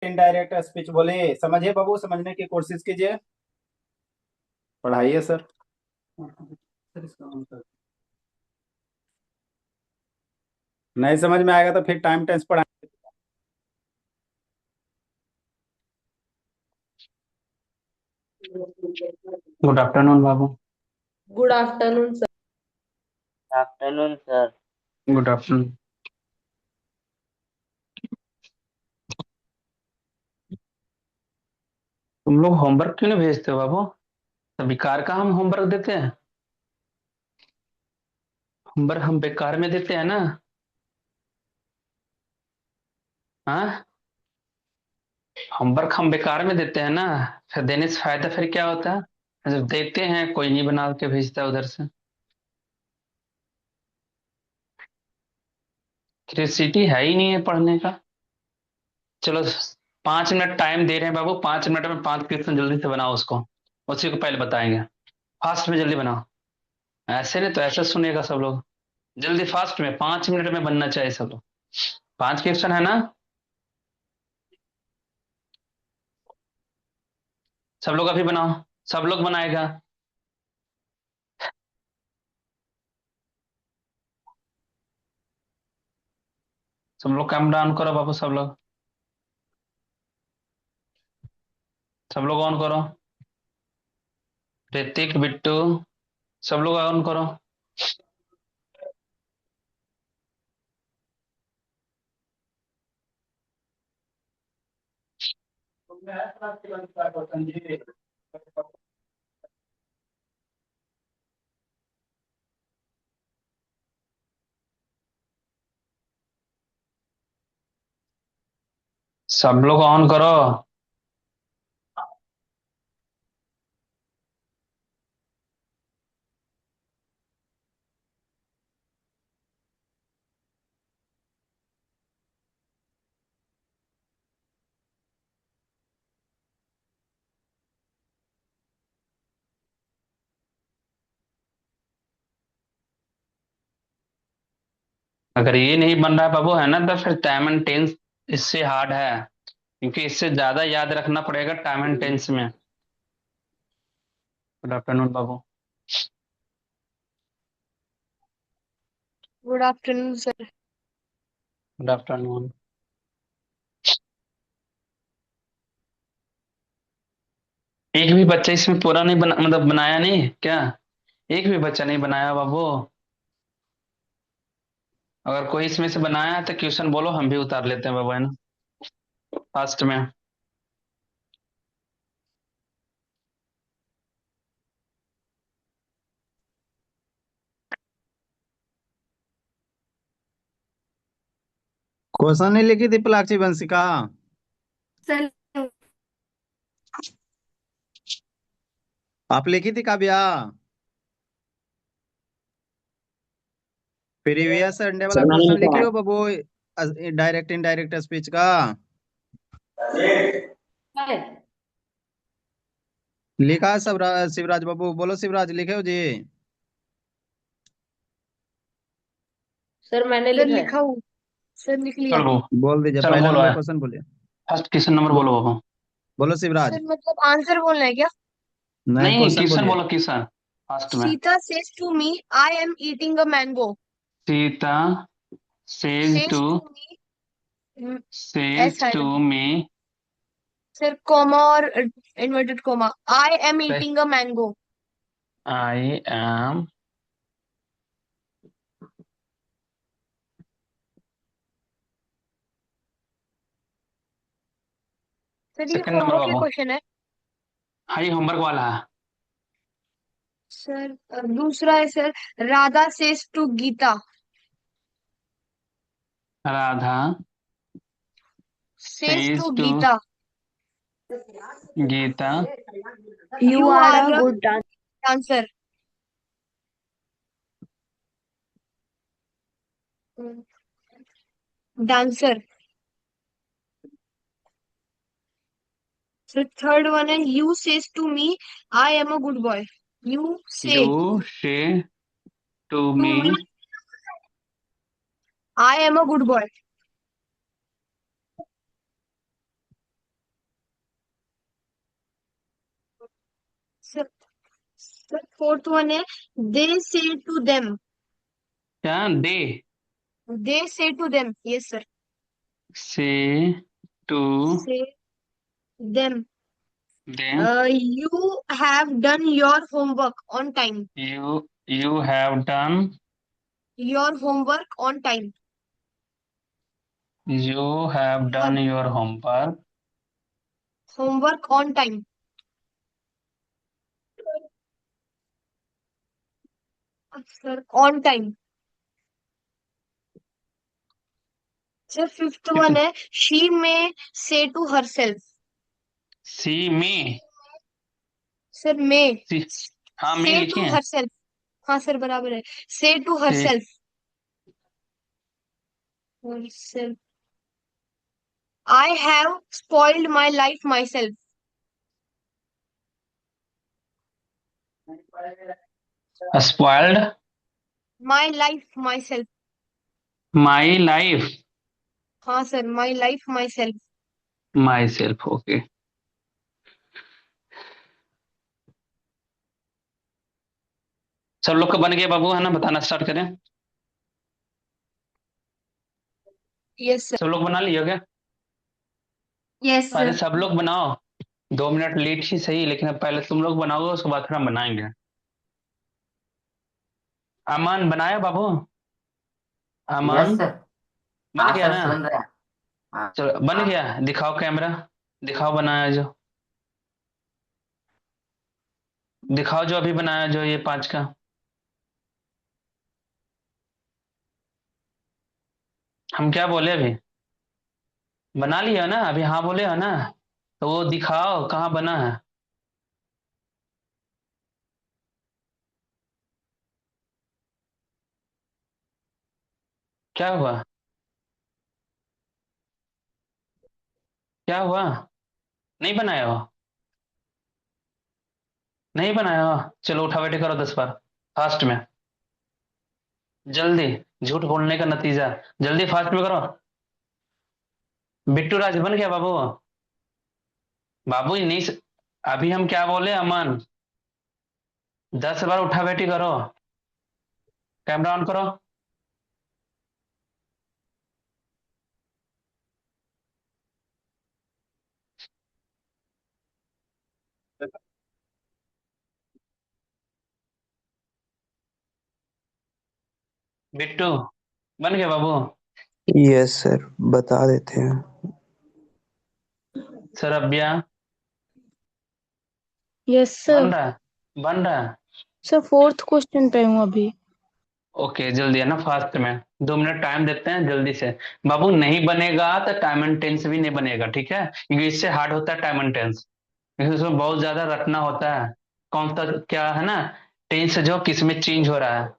Indirect speech बोले, समझिए बाबू, समझने की कोशिश कीजिए। पढ़ाइए सर। सर इसका आंसर नहीं समझ में आएगा तो फिर टाइम टेंस पढ़ाएंगे। गुड आफ्टरनून बाबू। Good afternoon sir. Afternoon sir. Good afternoon. तुम लोग होमवर्क क्यों नहीं भेजते हो बाबू? तो बेकार का हम होमवर्क देते हैं? होमवर्क हम बेकार में देते हैं ना? हाँ, होमवर्क हम बेकार में देते हैं ना। फिर देने से फायदा फिर क्या होता है जब देते हैं कोई नहीं बना के भेजता उधर से। क्यूरियोसिटी है ही नहीं है पढ़ने का। चलो, 5 मिनट टाइम दे रहे हैं बाबू, 5 मिनट में 5 क्वेश्चन जल्दी से बनाओ उसको। उसी को पहले बताएंगे। फास्ट में जल्दी बनाओ। ऐसे नहीं तो ऐसे सुनेगा सब लोग। जल्दी फास्ट में 5 मिनट में बनना चाहिए सब लोग। 5 क्वेश्चन है ना? सब लोग अभी बनाओ। सब लोग बनाएगा। सब लोग कैमरा ऑन करो बाबू, सब लोग। सब लोग ऑन करो। ऋतिक, बिट्टू, सब लोग ऑन करो। सब लोग ऑन करो। अगर ये नहीं बन रहा है बाबू, है ना, तो फिर टाइम एंड टेंस इससे हार्ड है। क्योंकि इससे ज्यादा याद रखना पड़ेगा टाइम एंड टेंस में। गुड आफ्टरनून बाबू। Good afternoon sir. Good afternoon. एक भी बच्चा इसमें पूरा नहीं बना, मतलब बनाया नहीं क्या? एक भी बच्चा नहीं बनाया बाबू? अगर कोई इसमें से बनाया है तो क्वेश्चन बोलो, हम भी उतार लेते हैं बाबू, है ना, फास्ट में। क्वेश्चन नहीं लिखी थी प्लाक्षी वंशिका? सर आप लिखी थी काव्या? प्रीवियस संडे वाला सर मैंने क्वेश्चन लिखा लिखी है। हो बाबू? डायरेक्ट इनडायरेक्ट स्पीच का है। लिखा है सब। शिवराज बाबू बोलो, शिवराज लिखे हो जी? सर मैंने सर लिखा है। लिखा हूँ। सर लिख लिया। चलो। बोल दीजिए, चलो पहला बोलो नंबर है। क्वेश्चन बोलिए। फर्स्ट क्वेश्चन नंबर बोलो बाबू। बोलो शिवराज। सर मतलब आंसर बोलना है क्या? नहीं, नहीं, क्वेश्चन क्वेश्चन बोलिए। बोलो, क्वेश्चन फास्ट में। Sita says to me, I am eating a mango. Sita says to Says to me, says ऐसा है टू ना मी। सर, कॉमा और inverted comma, I am eating a mango. I am. Sir ये second number homework के बाबू। Question है। हाँ, ये होमवर्क वाला है। सर दूसरा है sir, Radha says to Gita. Radha says says to to Gita, Gita. you are a good dancer. Dancer. So third one है, you says to me, I am a good boy. You you say say to to me. me, I am a good boy. Sir sir fourth one है they say to them. क्या? They they say to them, yes sir. Say to say them, them you have done your homework on time. you have done Your homework on time. you have Your done your homework homework on time. Sir, on time. Sir, fifth one है she may say to herself. सी में Sir, may सी हाँ में say लिखे to हैं herself. हाँ sir बराबर है। Say to से herself. Herself. I have spoiled my life myself. spoiled My life myself. my life हाँ sir my life myself. myself okay. सब लोग का बन गया बाबू, है ना? बताना स्टार्ट करें। Yes sir. सब लोग बना लिया क्या? Yes अरे sir. सब लोग बनाओ। 2 मिनट लेट ही सही, लेकिन अब पहले तुम लोग बनाओगे, उसके बाद फिर हम बनाएंगे। अमन बनाया बाबू? अमन यस सर। बन हाँ गया सर, ना? सुन रहे हैं। हाँ। चलो बन हाँ गया, दिखाओ कैमरा, दिखाओ बनाया जो, दिखाओ जो अभी बनाया जो ये 5 का। हम क्या बोले अभी? बना लिया ना अभी? हाँ बोले हो ना? तो वो दिखाओ कहाँ बना है। क्या हुआ? क्या हुआ? नहीं बनाया हो? नहीं बनाया हो? चलो उठा बैठे करो 10 बार फास्ट में, जल्दी। झूठ बोलने का नतीजा, जल्दी फास्ट में करो। बिट्टू राज बन गया बाबू? बाबू ये नहीं अभी हम क्या बोले अमन? 10 बार उठा बैठी करो। कैमरा ऑन करो। बिट्टू बन गया बाबू? यस सर, बता देते हैं। सरब्या यस बन सर। रहा है? बन रहा है? सर फोर्थ क्वेश्चन पे हूँ अभी। ओके जल्दी, है ना? फास्ट में 2 मिनट टाइम देते हैं जल्दी से। बाबू नहीं बनेगा तो टाइम एंड टेंस भी नहीं बनेगा, ठीक है? क्योंकि इससे हार्ड होता है टाइम एंड टेंस, क्योंकि उसमें बहुत ज्यादा रटना होता है। कौन सा क्या है ना, टेंस जो किस में चेंज हो रहा है।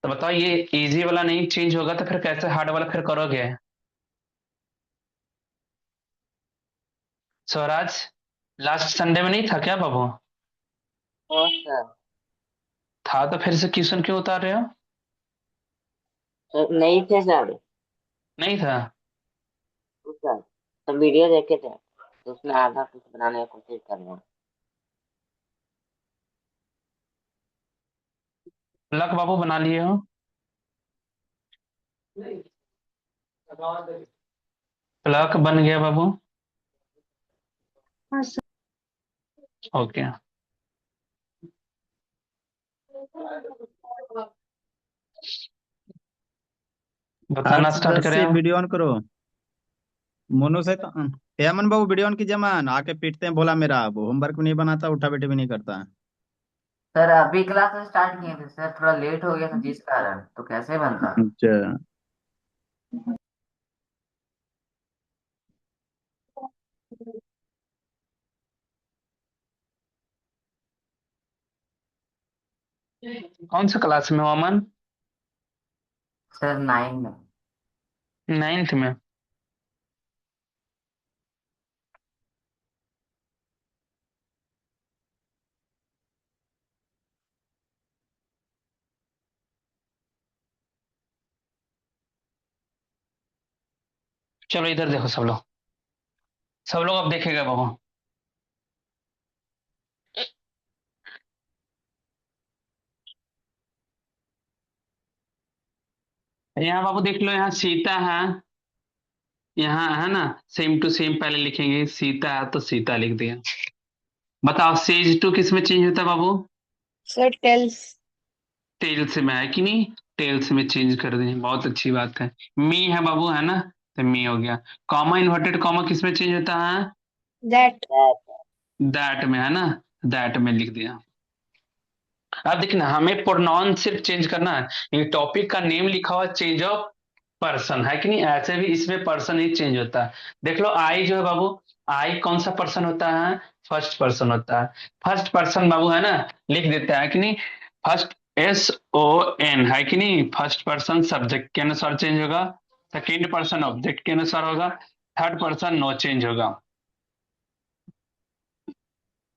तो बताओ ये इजी वाला नहीं चेंज होगा तो फिर कैसे हार्ड वाला फिर करोगे? स्वराज लास्ट संडे में नहीं था क्या बाबू? ओ सर। था तो फिर से क्वेश्चन क्यों उतार रहे हो? सर नहीं थे सर। नहीं था? तो सर तो वीडियो देखे थे, तो उसमें आधा कुछ बनाने की कोशिश कर रहे हैं। लक बाबू बना लिए हो? प्लक बन गया बाबू? ओके बताना आठ स्टार्ट दस करें से आप। वीडियो ऑन करो। मोनू से तो हेमन बाबू वीडियो ऑन कीजिए, मन आके पीटते हैं भोला मेरा, वो होमवर्क भी नहीं बनाता, उठा बैठे भी नहीं करता। सर अभी क्लास स्टार्ट किए थे सर, थोड़ा लेट हो गया था जिस कारण, तो कैसे बनता। अच्छा, कौन सा क्लास में हो अमन? सर 9 में। 9th में? चलो इधर देखो सब लोग, सब लोग अब देखेगा बाबू। यहाँ बाबू देख लो, यहाँ सीता है, यहाँ है ना, सेम टू सेम पहले लिखेंगे, सीता है तो सीता लिख दिया। बताओ सेज टू किस में चेंज होता है बाबू? Sir tales. टेल्स में है कि नहीं? टेल्स में चेंज कर दें, बहुत अच्छी बात है। मी है बाबू, है ना, तो मी हो गया। कॉमा इन्वर्टेड कॉमा किस में चेंज होता है? दैट। दैट में, है ना, दैट में लिख दिया। अब देखना, हमें प्रोनाउन सिर्फ चेंज करना है, ये टॉपिक का नेम लिखा हुआ चेंज ऑफ पर्सन है कि नहीं, ऐसे भी इसमें पर्सन ही चेंज होता है। देख लो आई जो है बाबू, आई कौन सा पर्सन होता है? फर्स्ट पर्सन होता है। फर्स्ट पर्सन बाबू, है ना, लिख देता है कि नहीं, फर्स्ट, SON है कि नहीं, फर्स्ट पर्सन सब्जेक्ट के अनुसार चेंज होगा, सेकेंड पर्सन ऑब्जेक्ट के अनुसार होगा, थर्ड पर्सन नो चेंज होगा।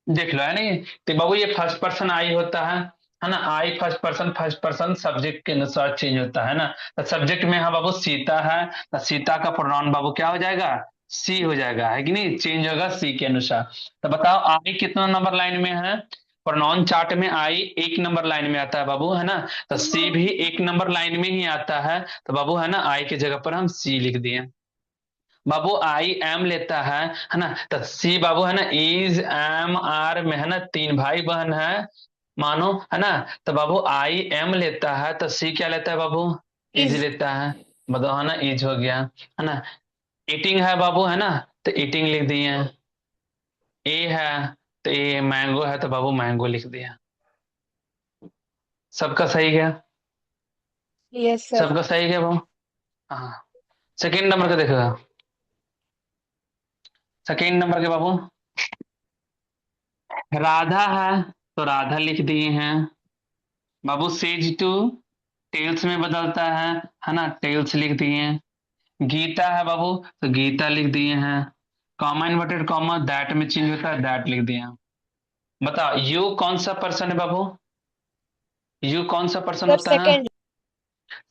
देख लो, है नहीं, तो बाबू ये फर्स्ट पर्सन आई होता है ना, आई फर्स्ट पर्सन सब्जेक्ट के अनुसार चेंज होता है ना। तो सब्जेक्ट में है बाबू सीता है, तो सीता का प्रोनाउन बाबू क्या हो जाएगा? सी हो जाएगा, है कि नहीं, चेंज होगा सी के अनुसार। तो बताओ आई कितना नंबर लाइन में है? प्रोनाउन चार्ट में आई एक नंबर लाइन में आता है बाबू, है ना, तो सी भी एक नंबर लाइन में ही आता है। तो बाबू, है ना, आई की जगह पर हम सी लिख दिए। बाबू आई एम लेता है ना, तो सी बाबू, है ना, इज एम आर में, है ना, तीन भाई बहन है मानो, है ना, तो बाबू आई एम लेता है, तो सी क्या लेता है बाबू? Is is. लेता है। बताओ, है ना, इज हो गया, है ना। ईटिंग है बाबू, है ना, तो ईटिंग लिख दिए। ए है तो ए, मैंगो है तो बाबू मैंगो लिख दिया। सबका सही गया? Yes sir. सबका सही गया बाबू? हाँ। सेकेंड नंबर का देखो, सेकेंड नंबर के बाबू, राधा है तो राधा लिख दिए हैं बाबू। सेज टू टेल्स में बदलता है ना, टेल्स लिख दिए हैं। गीता है बाबू, तो गीता लिख दिए हैं। कॉमा इन्वर्टेड कॉमा दैट में चेंज होता है, दैट लिख दिए हैं। बताओ यू कौन सा पर्सन है बाबू? यू कौन सा पर्सन सर होता है? सेकंड।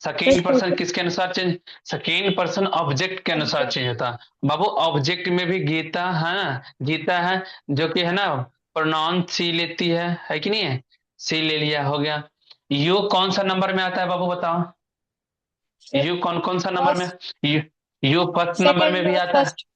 सेकेंड पर्सन किसके अनुसार चेंज? सेकेंड पर्सन ऑब्जेक्ट के अनुसार चेंज होता है बाबू। ऑब्जेक्ट में भी गीता है ना, गीता है, जो कि है ना, प्रोनाउन सी लेती है कि नहीं है, सी ले लिया, हो गया। यू कौन सा नंबर में आता है बाबू, बताओ? सर यू कौन कौन सा नंबर में? First. You, you first number में सेकंड भी और आता है। फर्स्ट।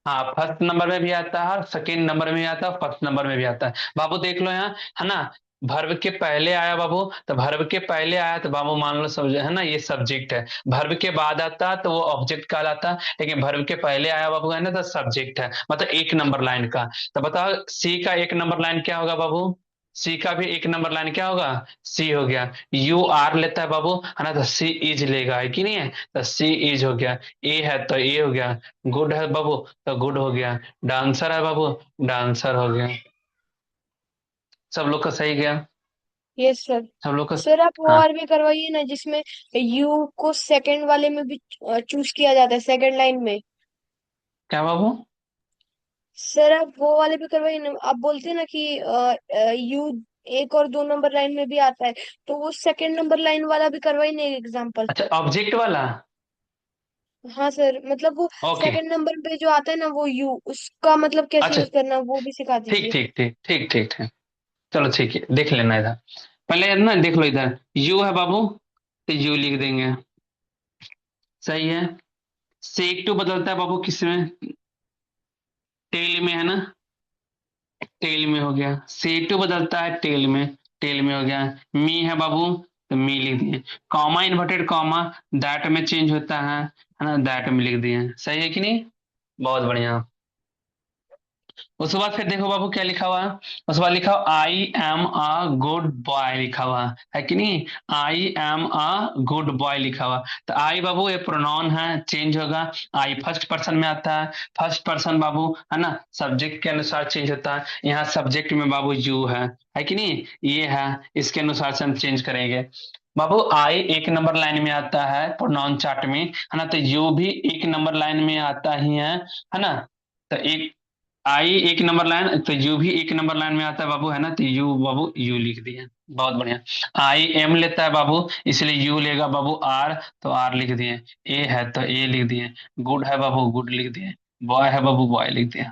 हाँ, फर्स्ट नंबर में भी आता है, सेकेंड नंबर में भी आता है, फर्स्ट नंबर में भी आता है बाबू। देख लो यहाँ, है ना, वर्ब के पहले आया बाबू, तो वर्ब के पहले आया तो बाबू मान लो सब, है ना, ये सब्जेक्ट है। वर्ब के बाद आता तो वो ऑब्जेक्ट कहलाता, लेकिन वर्ब के पहले आया बाबू, है ना, तो सब्जेक्ट है, मतलब एक नंबर लाइन का। तो बताओ सी का एक नंबर लाइन क्या होगा बाबू? सी का भी एक नंबर लाइन क्या होगा? सी हो गया। यू आर लेता है बाबू, है ना, तो सी इज लेगा, है कि नहीं है, तो सी इज हो गया। ए है तो ए हो गया। गुड है बाबू, तो गुड हो गया। डांसर है बाबू, डांसर हो गया। सब लोग का सही गया? Yes sir. सब लोग का? सर आप वो हाँ। और भी करवाइए ना, जिसमें यू को सेकंड वाले में भी चूज किया जाता है, सेकंड लाइन में। क्या बाबू? सर आप वो वाले भी करवाइए ना, आप बोलते हैं ना कि यू एक और दो नंबर लाइन में भी आता है, तो वो सेकंड नंबर लाइन वाला भी करवाइए ना एग्जाम्पल। अच्छा, ऑब्जेक्ट वाला। हाँ सर, मतलब वो ओके। सेकंड नंबर पे जो आता है ना वो यू, उसका मतलब कैसे अच्छा, यूज करना वो भी सिखा ठीक दीजिए। ठीक ठीक ठीक ठीक ठीक। चलो ठीक है, देख लेना इधर, पहले ना देख लो इधर, यू है बाबू, तो यू लिख देंगे, सही है। सेक टू बदलता है बाबू किस में? टेल में, है ना, टेल में हो गया। से टू बदलता है टेल में, टेल में हो गया। मी है बाबू, तो मी लिख दिए। कॉमा इन्वर्टेड कॉमा दैट में चेंज होता है ना, दैट में लिख दिए, सही है कि नहीं? बहुत बढ़िया। उसके बाद फिर देखो बाबू क्या लिखा हुआ है, उसके बाद लिखा हुआ I am a good boy लिखा हुआ है कि नहीं? I am a good boy लिखा हुआ, तो आई बाबू ये प्रोनाउन है, चेंज होगा। आई फर्स्ट पर्सन में आता है, फर्स्ट पर्सन बाबू, है ना, सब्जेक्ट के अनुसार चेंज होता है। यहाँ सब्जेक्ट में बाबू यू है कि नहीं, ये है, इसके अनुसार से हम चेंज करेंगे। बाबू आई एक नंबर लाइन में आता है प्रोनाउन चार्ट में, है ना, तो यू भी एक नंबर लाइन में आता ही है ना, तो एक, आई एक नंबर लाइन तो यू भी एक नंबर लाइन में आता है बाबू, है ना, तो यू बाबू यू लिख दिए, बहुत बढ़िया। आई एम लेता है बाबू, इसलिए यू लेगा बाबू आर, तो आर लिख दिए। ए है तो ए लिख दिए। गुड है बाबू, गुड लिख दिए। बॉय है बाबू, बॉय लिख दिए।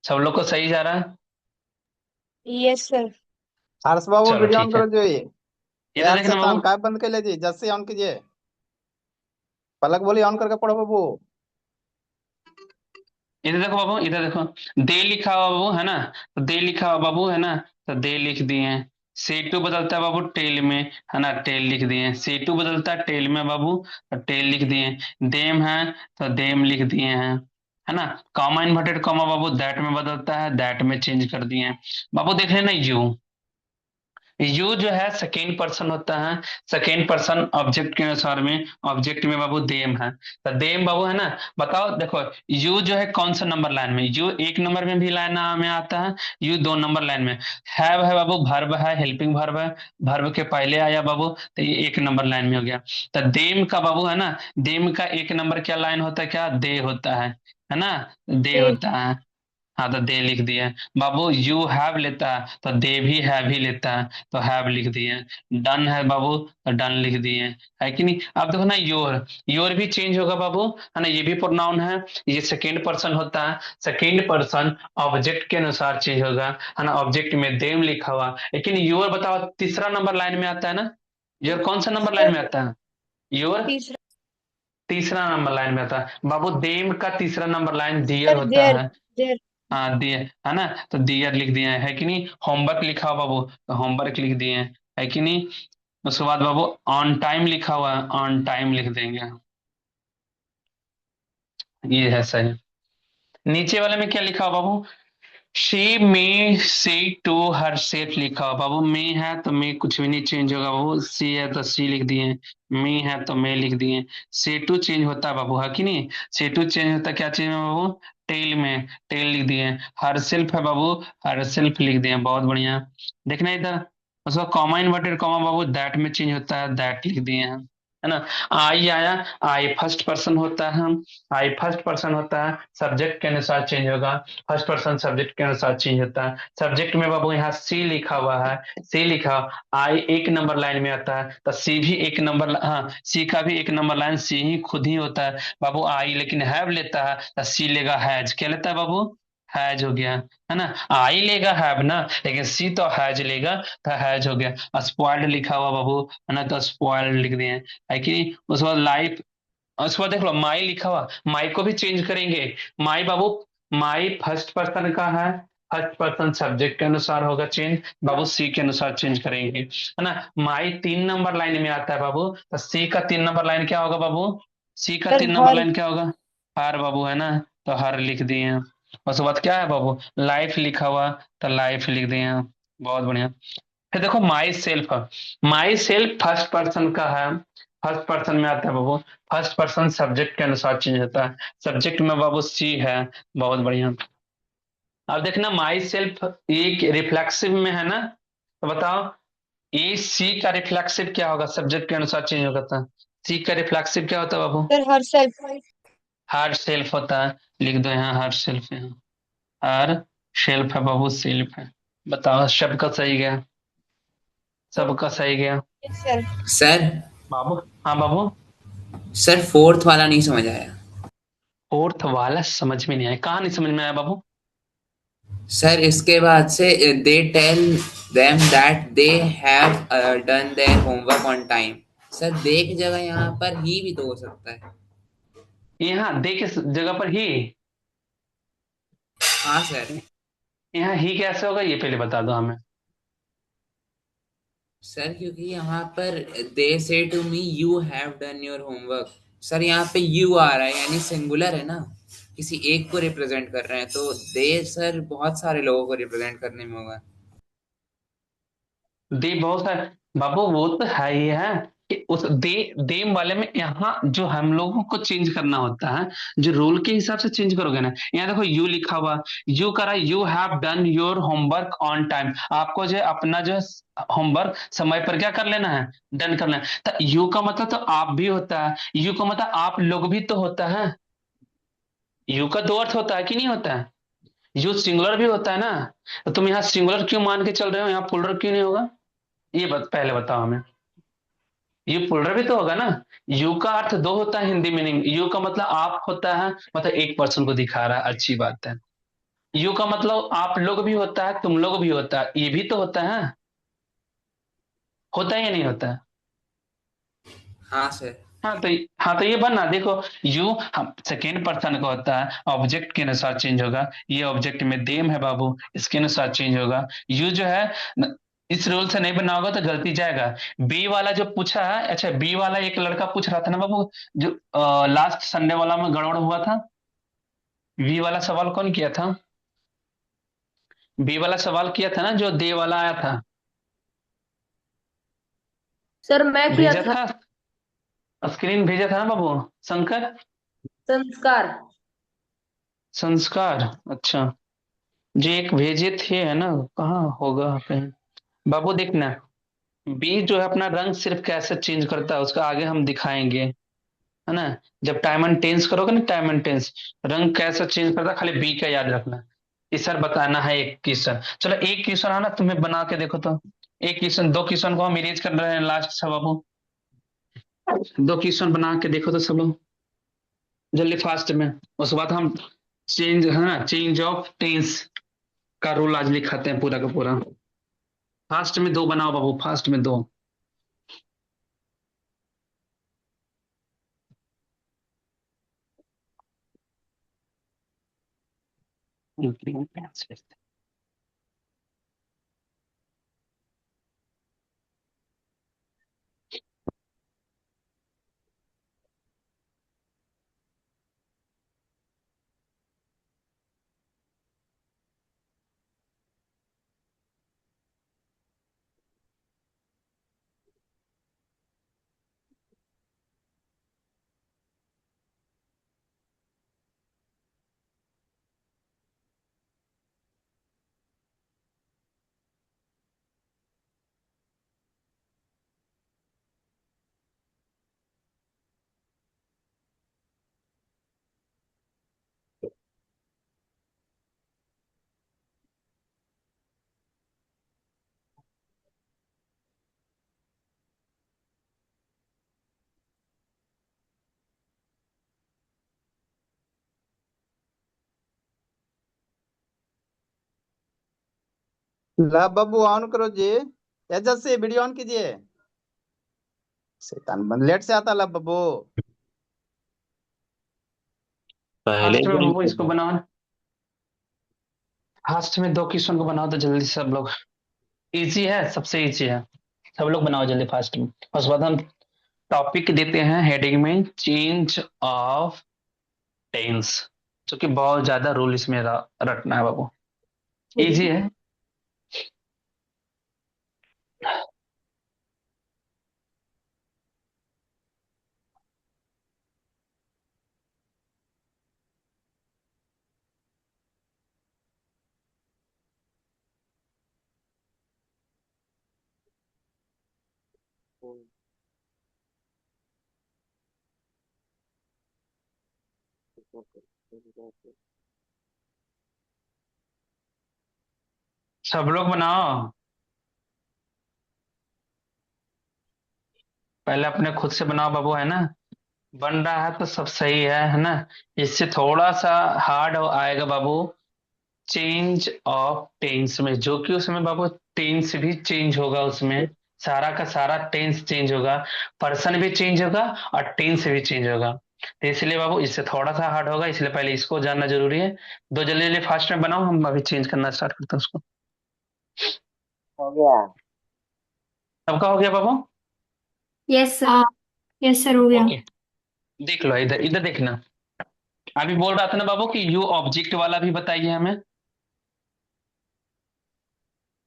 सब लोग को सही जा रहा है? Yes sir. हर्ष बाबू चलो वीडियो ऑन ठीक है, करो जो ये इधर यार देखना शैतान बाबू। काय बंद कर लीजिए जल्द से ऑन कीजिए। पलक बोली ऑन करके पढ़ो बाबू। इधर देखो बाबू, इधर देखो, दे लिखा हुआ बाबू है ना, तो दे लिखा हुआ बाबू है ना, तो दे लिख दिए। सेटू बदलता है बाबू टेल में, है ना, टेल लिख दिए। सेटू बदलता है टेल में बाबू, तो टेल लिख दिए। देम है तो देम लिख दिए हैं, है ना। Comma inverted comma Babu that में बदलता है, दैट में चेंज कर दिए बाबू। देख लेना यू, यू जो है सेकेंड पर्सन होता है, सेकेंड पर्सन ऑब्जेक्ट के अनुसार में, ऑब्जेक्ट में बाबू देम है, तो देम बाबू है ना। बताओ देखो, यू जो है कौन सा नंबर लाइन में, यू एक नंबर में भी लाइन में आता है, यू दो नंबर लाइन में। हैव है बाबू, भर्ब है, हेल्पिंग भर्ब है, भर्ब के पहले आया बाबू, तो ये एक नंबर लाइन में हो गया। तो देम का बाबू है ना, देम का एक नंबर क्या लाइन होता है, क्या दे होता है ना, दे दे। होता है। हाँ तो दे लिख दिए बाबू। यू हैव लेता है तो दे भी हैव ही लेता है, तो हैव लिख दिए। डन है बाबू, तो डन लिख दिए, है कि नहीं। अब देखो ना, योर, योर भी चेंज होगा बाबू, है ना, ये भी प्रोनाउन है, ये सेकेंड पर्सन होता है, सेकेंड पर्सन ऑब्जेक्ट के अनुसार चेंज होगा, है ना। ऑब्जेक्ट में देम लिखा हुआ, लेकिन योर बताओ तीसरा नंबर लाइन में आता है ना, योर कौन सा नंबर लाइन सर में आता है, योर तीसरा। तीसरा नंबर लाइन में आता है बाबू। देम का तीसरा नंबर लाइन दियर सर होता देयर। है। देयर। हाँ दिए, है ना, तो दियर लिख दिए हैं, है कि नहीं। होमवर्क लिखा हुआ बाबू, तो होमवर्क लिख दिए हैं, है कि नहीं। उसके बाद बाबू ऑन टाइम लिखा हुआ है, ऑन टाइम लिख देंगे, ये है सही। नीचे वाले में क्या लिखा हुआ बाबू, शी मे से टू हर सेफ लिखा हुआ बाबू। मे है तो मे कुछ भी नहीं चेंज होगा बाबू, सी है तो सी लिख दिए, मे है तो मे लिख दिए। से टू चेंज होता है बाबू, है कि नहीं। से टू चेंज होता है, क्या चेंज है बाबू, टेल में, टेल लिख दिए। हर सेल्फ है बाबू, हर सेल्फ लिख दिए, बहुत बढ़िया। देखना इधर, उसका comma inverted comma Babu that में चेंज होता है, दैट लिख दिए हैं, है ना। आई आया, आई फर्स्ट पर्सन होता है, आई फर्स्ट पर्सन होता है, सब्जेक्ट के अनुसार चेंज होगा, फर्स्ट पर्सन सब्जेक्ट के अनुसार चेंज होता है। सब्जेक्ट में बाबू यहाँ सी लिखा हुआ है, सी लिखा, आई एक नंबर लाइन में आता है, तो सी भी एक नंबर, हाँ सी का भी एक नंबर लाइन सी ही खुद ही होता है बाबू। आई लेकिन हैव लेता है, तो सी लेगा हैज, क्या लेता है बाबू, हैज हो गया, है ना। आई लेगा हैव ना, लेकिन सी तो हैज लेगा, तो हैज हो गया। स्पॉइल्ड लिखा हुआ बाबू, है ना, तो स्पॉइल्ड लिख दिए, है कि नहीं। उसके बाद लाइफ, उसके बाद देख लो माई लिखा हुआ, माई को भी चेंज करेंगे। माई बाबू, माई फर्स्ट पर्सन का है, फर्स्ट पर्सन सब्जेक्ट के अनुसार होगा चेंज बाबू, सी के अनुसार चेंज करेंगे, है ना। माई तीन नंबर लाइन में आता है बाबू, तो सी का तीन नंबर लाइन क्या होगा बाबू, सी का सर तीन नंबर हर। लाइन क्या होगा, हर बाबू, है ना, तो हर लिख दिए। उसके बाद क्या है बाबू, लाइफ लिखा हुआ, तो लाइफ लिख दिए, बहुत बढ़िया। फिर देखो my self, my self first person का है, फर्स्ट पर्सन में आता है बाबू, फर्स्ट पर्सन सब्जेक्ट के अनुसार चेंज होता है, सब्जेक्ट में बाबू सी है, बहुत बढ़िया। अब देखना माई सेल्फ एक रिफ्लेक्सिव में है ना, तो बताओ ये सी का रिफ्लेक्सिव क्या होगा, सब्जेक्ट के अनुसार चेंज होता है, सी का रिफ्लेक्सिव क्या होता है बाबू, sir herself. Herself होता है, लिख दो यहाँ हर सेल्फ, यहाँ हर शेल्फ है बाबू, सेल्फ है। बताओ सबका सही गया, सबका सही गया यस सर। सर बाबू। हाँ बाबू, सर फोर्थ वाला नहीं समझ आया। फोर्थ वाला समझ में नहीं आया, कहाँ नहीं समझ में आया बाबू। सर इसके बाद से they tell them that they have done their homework on time. Sir they की जगह यहाँ पर ही भी तो हो सकता है। यहाँ दे के जगह पर ही, हाँ सर। यहाँ ही कैसे होगा, ये पहले बता दो हमें। सर क्योंकि यहाँ पर they say to me you have done your homework. Sir यहाँ पे यू आ रहा है यानी सिंगुलर है ना, किसी एक को रिप्रेजेंट कर रहे हैं, तो दे सर बहुत सारे लोगों को रिप्रेजेंट करने में होगा। दे बहुत सारे बाबू, वो तो है ही है कि उस दे, देम वाले में यहाँ जो हम लोगों को चेंज करना होता है, जो रोल के हिसाब से चेंज करोगे ना। यहाँ देखो यू लिखा हुआ, यू करा, you have done your homework on time, आपको जो है अपना जो है होमवर्क समय पर क्या कर लेना है, डन कर लेना है। तो यू का मतलब तो आप भी होता है, यू का मतलब आप लोग भी तो होता है। यू का दो अर्थ होता है कि नहीं होता है, यू सिंगुलर भी होता है ना, तो तुम यहाँ सिंगुलर क्यों मान के चल रहे हो, यहाँ प्लुरल क्यों नहीं होगा, ये पहले बताओ हमें। ये प्लुरल भी तो होगा ना, यू का अर्थ दो होता है हिंदी मीनिंग, यू का मतलब आप होता है, मतलब एक पर्सन को दिखा रहा है, अच्छी बात है। यू का मतलब आप लोग भी होता है, तुम लोग भी होता है, ये भी तो होता है। होता है या नहीं होता है? हाँ सर। हाँ तो ये बनना देखो, यू हम सेकेंड पर्सन का होता है, ऑब्जेक्ट के अनुसार चेंज होगा। ये ऑब्जेक्ट में देम है बाबू, इसके अनुसार चेंज होगा। यू जो है इस रूल से नहीं बना होगा तो गलती जाएगा। बी वाला जो पूछा है, अच्छा बी वाला एक लड़का पूछ रहा था ना बाबू, जो लास्ट संडे वाला में गड़बड़ हुआ था। बी वाला सवाल कौन किया था? बी वाला सवाल किया था ना, जो दे वाला आया था, सर मैं किया भेजा था। था, स्क्रीन भेजा था ना बाबू, शंकर। संस्कार। संस्कार, अच्छा। जो एक भेजे थे है ना, कहाँ होगा कहीं। बाबू देखना, बी जो है अपना रंग सिर्फ कैसे चेंज करता है उसका आगे हम दिखाएंगे, है ना। जब टाइम एंड टेंस करोगे ना, टाइम एंड टेंस, रंग कैसे चेंज करता है खाली बी का याद रखना। इस सर बताना है एक क्वेश्चन, चलो एक क्वेश्चन है ना, तुम्हें बना के देखो तो। एक क्वेश्चन, दो क्वेश्चन को हम इरेज कर रहे हैं लास्ट से बाबू। दो क्वेश्चन बना के देखो तो सब लोग जल्दी फास्ट में। उसके बाद हम चेंज है ना, चेंज ऑफ टेंस का रूल आज लिखाते हैं पूरा का पूरा। फास्ट में दो बनाओ बाबू, फास्ट में दो। ला बब्बू ऑन करो जी, एजत से वीडियो ऑन कीजिए। शैतान बंद लेट से आता ला बब्बू। पहले फास्ट में ज्वाइन बाबू इसको करना। बनाओ, फास्ट में दो क्वेश्चन को बनाओ तो जल्दी से सब लोग। इजी है, सबसे इजी है, सब लोग बनाओ जल्दी फास्ट में। उसके बाद हम टॉपिक देते हैं हेडिंग में, चेंज ऑफ टेंस, जो कि बहुत ज्यादा रूल इसमें रटना है बाबू, इजी है। सब लोग बनाओ, पहले अपने खुद से बनाओ बाबू, है ना। बन रहा है तो सब सही है ना। इससे थोड़ा सा हार्ड आएगा बाबू, चेंज ऑफ टेंस में, जो कि उसमें बाबू टेंस भी चेंज होगा उसमें, सारा का सारा टेंस चेंज होगा, पर्सन भी चेंज होगा और टेंस भी चेंज होगा। तो इसलिए बाबू इससे थोड़ा सा हार्ड होगा, इसलिए पहले इसको जानना जरूरी है। दो जल्दी जल्दी फास्ट में बनाओ, हम अभी चेंज करना स्टार्ट करते हैं उसको। हो गया। सबका हो गया बाबू? Yes sir. यस सर हो गया। ओके, देख लो इधर, इधर देखना। अभी बोल रहा था ना बाबू कि यू ऑब्जेक्ट वाला भी बताइए हमें,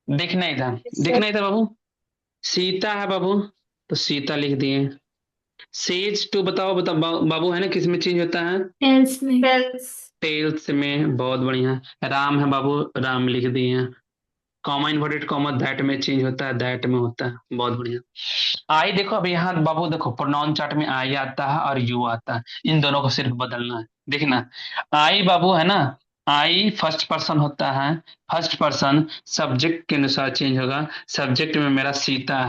देखना इधर, सर देखना इधर बाबू। सीता है बाबू, तो सीता लिख दिए। सेज टू बताओ, बताओ बाबू, है ना, किस में चेंज होता है? टेल्स में। टेल्स। टेल्स में, बहुत बढ़िया। राम है बाबू, राम लिख दिए। कॉमा इन्वर्टेड कॉमा दैट में चेंज होता है, दैट में होता है, बहुत बढ़िया। आई देखो अभी यहाँ बाबू, देखो प्रोनाउन चार्ट में आई आता है और यू आता है, इन दोनों को सिर्फ बदलना है। देखना, आई बाबू है ना, आई फर्स्ट पर्सन होता है, फर्स्ट पर्सन सब्जेक्ट के अनुसार चेंज होगा। सब्जेक्ट में मेरा सीता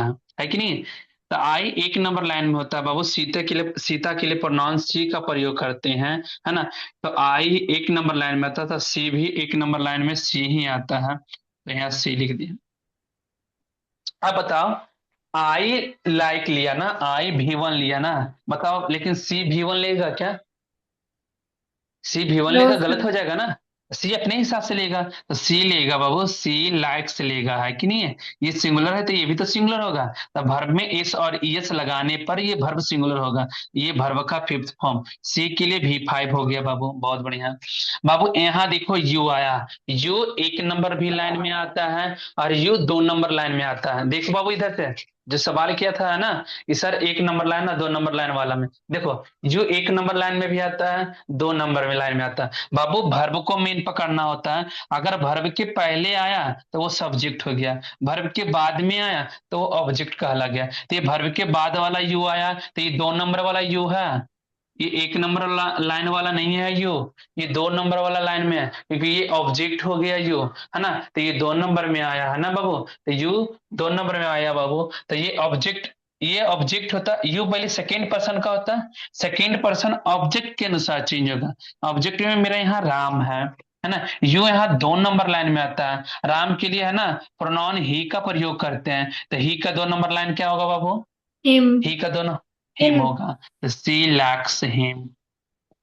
है कि नहीं। तो आई एक नंबर लाइन में होता है बाबू, सीता के लिए, सीता के लिए प्रोनाउन सी का प्रयोग करते हैं, है ना। तो आई एक नंबर लाइन में आता था, सी भी एक नंबर लाइन में सी ही आता है, तो यहाँ सी लिख दिया। अब बताओ, आई लाइक लिया ना, आई V1 लिया ना, बताओ, लेकिन C V1 लेगा क्या? C V1 नो लेगा, गलत सर। हो जाएगा ना। सी अपने हिसाब से लेगा, तो सी लेगा बाबू, सी लाइक्स लेगा, है कि नहीं है? ये सिंगुलर है तो ये भी तो सिंगुलर होगा। तो वर्ब में एस और ईएस लगाने पर ये वर्ब सिंगुलर होगा। ये वर्ब का फिफ्थ फॉर्म, सी के लिए V5 हो गया बाबू, बहुत बढ़िया। बाबू यहाँ देखो यू आया, यू एक नंबर भी लाइन में आता है और यू 2 नंबर लाइन में आता है। देखो बाबू इधर से जो सवाल किया था ना कि सर 1 नंबर लाइन और 2 नंबर लाइन वाला में, देखो यू 1 नंबर लाइन में भी आता है, 2 नंबर में लाइन में आता है। बाबू वर्ब को मेन पकड़ना होता है। अगर वर्ब के पहले आया तो वो सब्जेक्ट हो गया, वर्ब के बाद में आया तो वो ऑब्जेक्ट कहला गया। तो ये वर्ब के बाद वाला यू आया तो ये 2 नंबर वाला यू है, ये 1 नंबर लाइन वाला नहीं है यू, ये 2 नंबर वाला लाइन में है, क्योंकि ये ऑब्जेक्ट हो गया यू, है ना? तो ये 2 नंबर में आया है ना बाबू, तो यू 2 नंबर में आया बाबू। तो ये ऑब्जेक्ट होता है, यू पहले सेकेंड पर्सन का होता है, सेकेंड पर्सन ऑब्जेक्ट के अनुसार चेंज होगा। ऑब्जेक्ट में मेरा यहाँ राम है ना, यू यहाँ 2 नंबर लाइन में आता है। राम के लिए है ना प्रोनाउन ही का प्रयोग करते हैं, तो ही का 2 नंबर लाइन क्या होगा बाबू? हिम। ही का दोनों हिम हिम। होगा, तो सी लैक्स हिम।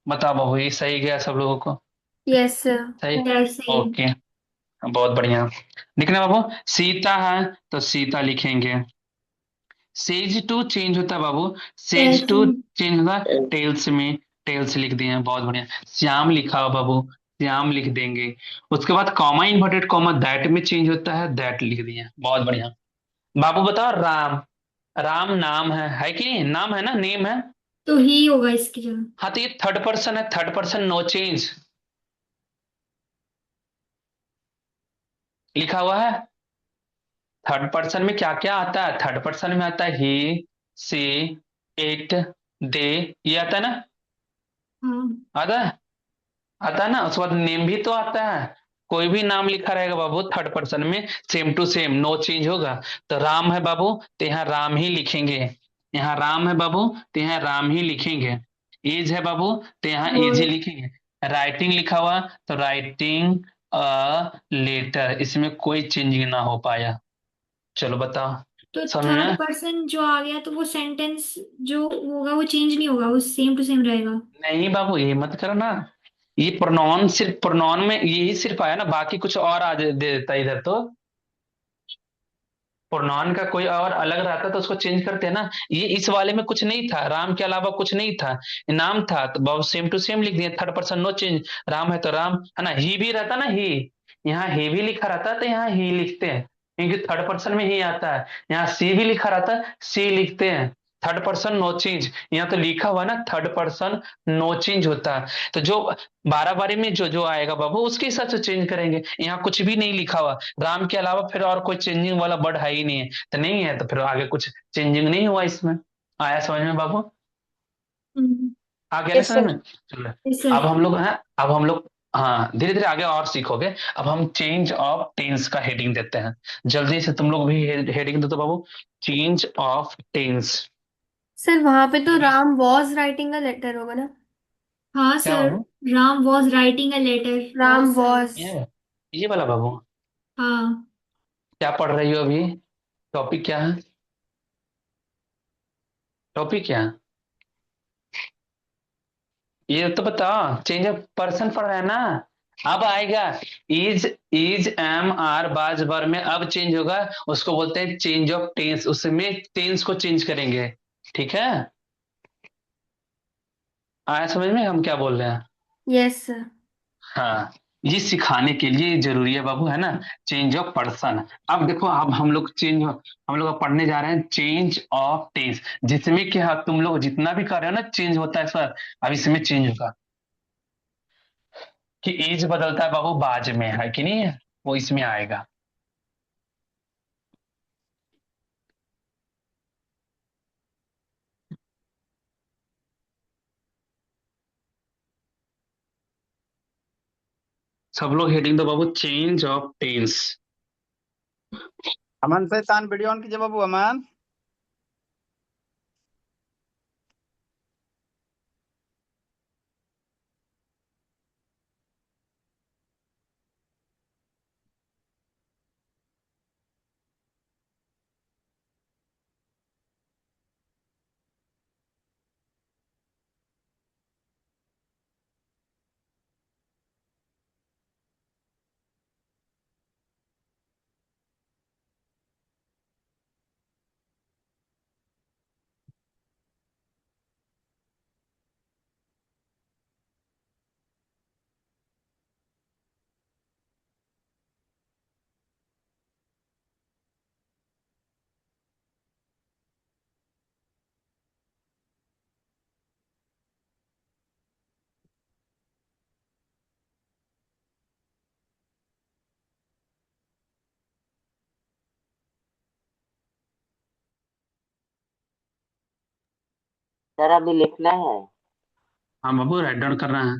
बताओ बाबू ये सही गया सब लोगों को? Yes sir. सही, दैट्स हिम। ओके, बहुत बढ़िया। लिखना बाबू, सीता है तो सीता लिखेंगे। सेज टू चेंज होता है बाबू, says that's to him. Change होता है टेल्स में, टेल्स लिख दिए हैं, बहुत बढ़िया। श्याम लिखा हो बाबू, श्याम लिख देंगे। उसके बाद कॉमा इन्वर्टेड कॉमा दैट में चेंज होता है, दैट लिख दिए हैं, बहुत बढ़िया। बाबू बताओ राम, राम नाम है कि नहीं? नाम है ना, नेम है। तो ही होगा इसकी जगह। हाँ तो ये थर्ड पर्सन है, थर्ड पर्सन नो चेंज लिखा हुआ है। थर्ड पर्सन में क्या क्या आता है? थर्ड पर्सन में आता है ही, सी, इट, दे, ये आता है ना, हाँ। आता है, आता है ना। उसके बाद नेम भी तो आता है, कोई भी नाम लिखा रहेगा बाबू थर्ड पर्सन में, same to same no change होगा। तो राम है बाबू तो यहाँ राम ही लिखेंगे, यहाँ राम है बाबू तो यहाँ राम ही लिखेंगे। एज है बाबू तो यहाँ एज ही और लिखेंगे। राइटिंग लिखा हुआ तो राइटिंग अ लेटर, इसमें कोई चेंजिंग ना हो पाया। चलो बताओ, तो समझ थर्ड में? पर्सन जो आ गया तो वो सेंटेंस जो होगा वो चेंज नहीं होगा, वो सेम टू सेम रहेगा। नहीं बाबू ये मत करो ना, ये प्रोनॉन सिर्फ प्रोनॉन में यही सिर्फ आया ना, बाकी कुछ और आ दे देता है इधर तो। प्रोनॉन का कोई और अलग रहता तो उसको चेंज करते हैं ना, ये इस वाले में कुछ नहीं था, राम के अलावा कुछ नहीं था, नाम था तो बहुत सेम टू सेम लिख दिए, third person no change. Ram है तो राम, है ना। ही भी रहता ना, ही, यहाँ ही भी लिखा रहता तो यहाँ ही लिखते हैं, क्योंकि थर्ड पर्सन में ही आता है। यहाँ सी भी लिखा रहता, सी लिखते हैं। थर्ड पर्सन नो चेंज, यहाँ तो लिखा हुआ ना थर्ड पर्सन नो चेंज होता है। तो जो 12 बारी में जो जो आएगा बाबू उसके हिसाब से चेंज करेंगे। यहाँ कुछ भी नहीं लिखा हुआ, राम के अलावा फिर और कोई चेंजिंग वाला वर्ड है ही नहीं है, तो नहीं है तो फिर आगे कुछ चेंजिंग नहीं हुआ इसमें। आया समझ में बाबू? हम्म। आ गया ना यस समझ सर। में? चलो, यस अब सर। हम लोग हैं, अब हम लोग हाँ धीरे धीरे आगे और सीखोगे। अब हम चेंज ऑफ टेंस का हेडिंग देते हैं, जल्दी से तुम लोग भी हेडिंग दो तो बाबू, चेंज ऑफ टेंस। सर वहां पे तो Ram was writing a letter होगा ना। हाँ क्या सर। बाबू? Ram was writing a letter, Ram was. ये वाला बाबू, हाँ। क्या पढ़ रही हो अभी? टॉपिक क्या है? टॉपिक क्या है ये तो बताओ, चेंज ऑफ पर्सन पढ़ रहे हैं ना। अब आएगा इज एम आर बाज बार में अब चेंज होगा, उसको बोलते हैं चेंज ऑफ टेंस, उसमें टेंस को चेंज करेंगे, ठीक है? आया समझ में हम क्या बोल रहे हैं? Yes sir. हाँ, ये सिखाने के लिए जरूरी है बाबू, है ना, चेंज ऑफ पर्सन। अब देखो, अब हम लोग अब पढ़ने जा रहे हैं चेंज ऑफ टेंस, जिसमें कि हाँ, तुम लोग जितना भी कर रहे हो ना चेंज होता है सर, अब इसमें चेंज होगा कि एज बदलता है बाबू बाज में, है कि नहीं है? वो इसमें आएगा। सब लोग हेडिंग दो बाबू, चेंज ऑफ टेंस। अमन से तान वीडियो ऑन कीजिए बाबू, अमन। सर अभी लिखना है। हाँ बाबू, राइट डाउन कर रहे हैं।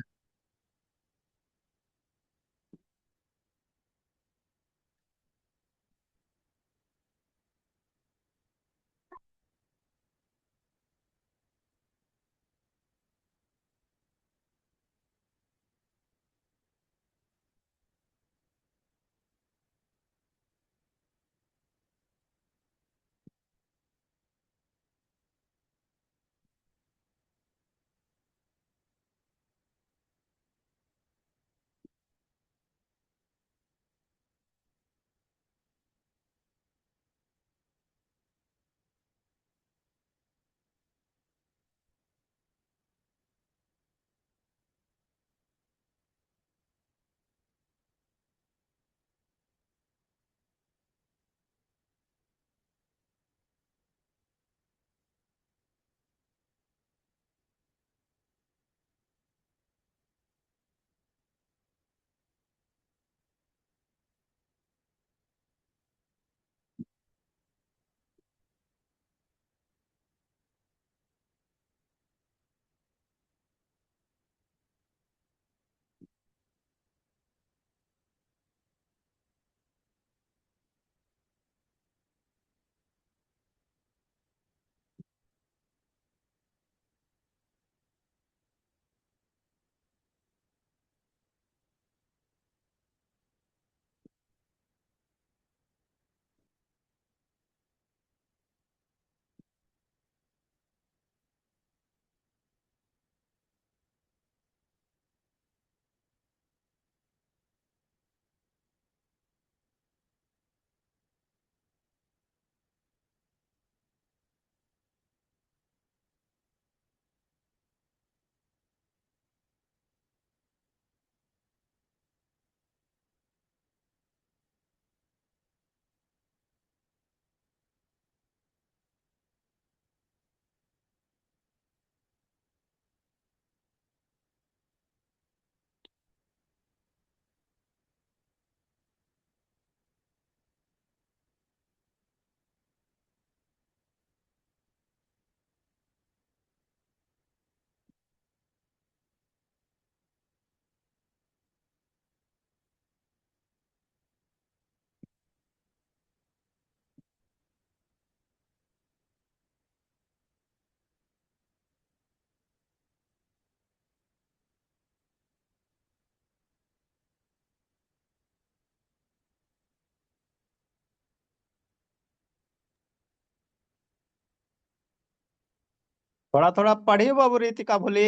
थोड़ा थोड़ा पढ़ियो बाबू, रितिका भोली।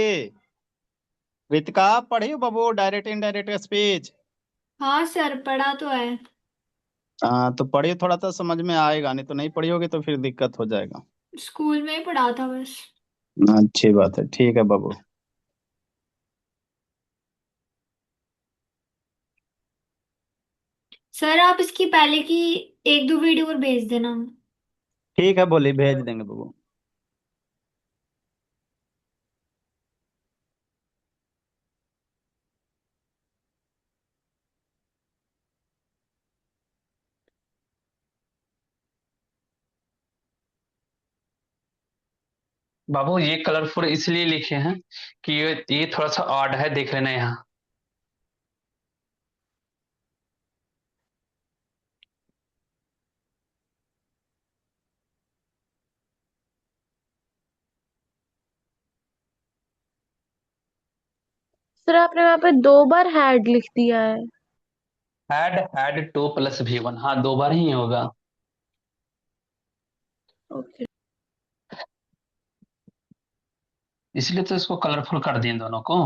रितिका पढ़ियो बाबू, डायरेक्ट इनडायरेक्ट स्पीच। हाँ सर, पढ़ा तो है। हाँ तो पढ़ियो, थोड़ा तो समझ में आएगा, नहीं तो नहीं पढ़ियोगे तो फिर दिक्कत हो जाएगा। स्कूल में ही पढ़ा था बस। अच्छी बात है, ठीक है बाबू। सर आप इसकी पहले की एक दो वीडियो और भेज देना। ठीक है बोली, भेज देंगे बाबू। बाबू ये कलरफुल इसलिए लिखे हैं कि ये थोड़ा सा ऑड है, देख लेना यहाँ। सर आपने वहां पे 2 बार हैड लिख दिया है। हैड टू प्लस V1, हाँ 2 बार ही होगा। ओके। इसलिए तो इसको कलरफुल कर दिए दोनों को।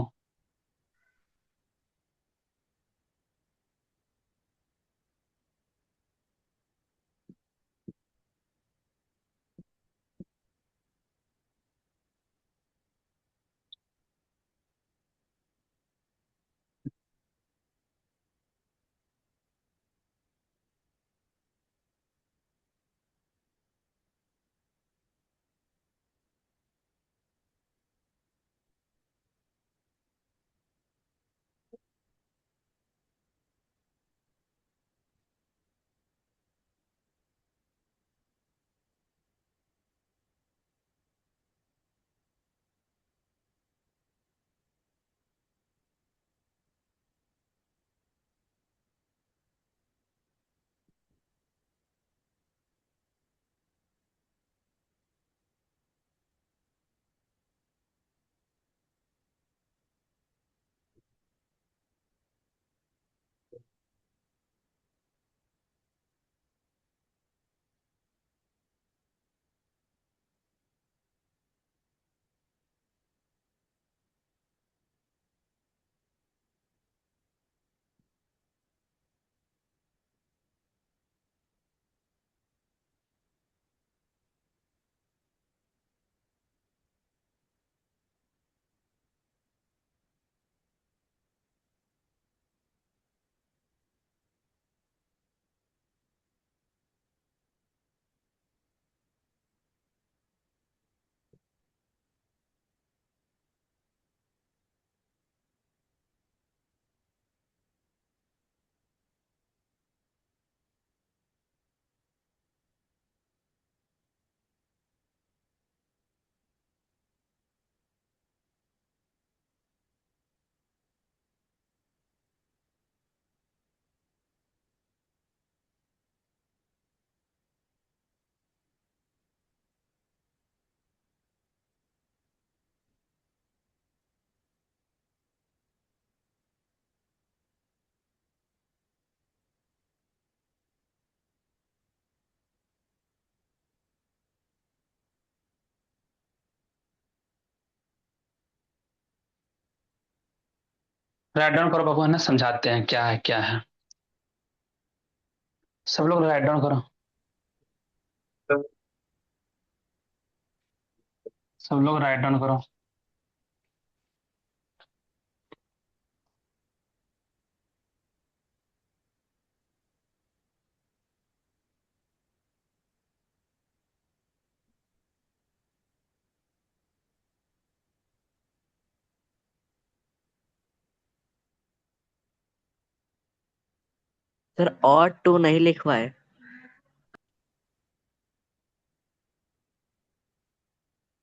राइट डाउन करो बाबू, है ना, समझाते हैं क्या है। सब लोग राइट डाउन करो, सब लोग राइट डाउन करो। सर और टू नहीं लिखवा है।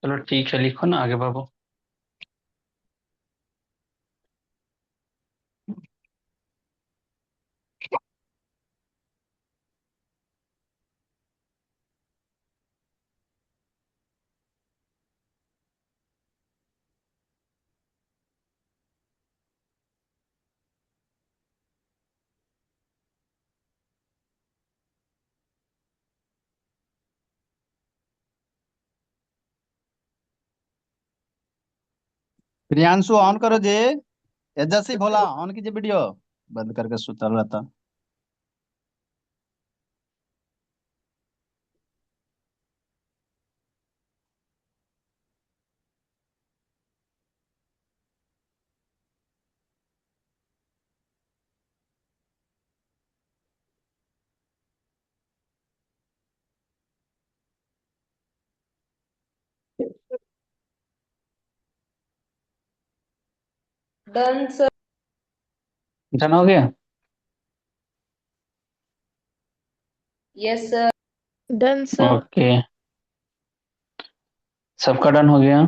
चलो ठीक है, लिखो ना आगे बाबू। प्रियांशु ऑन करो जे। एजस्वी भोला ऑन कीजिए वीडियो। बंद करके सुतल रहता। Done sir. डन हो गया। Yes sir. Done sir. Okay, सबका डन हो गया।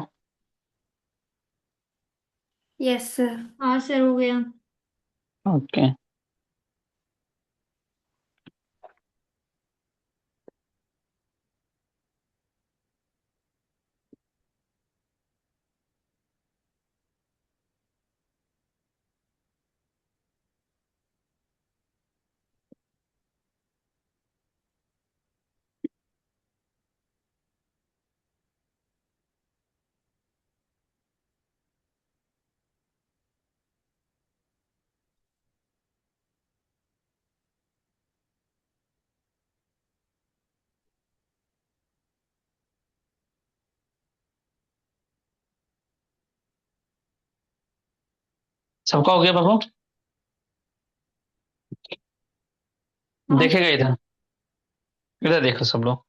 Yes sir. हाँ सर, हो गया। ओके, सबका हो गया बाबू। हाँ देखेगा इधर, इधर देखो सब लोग,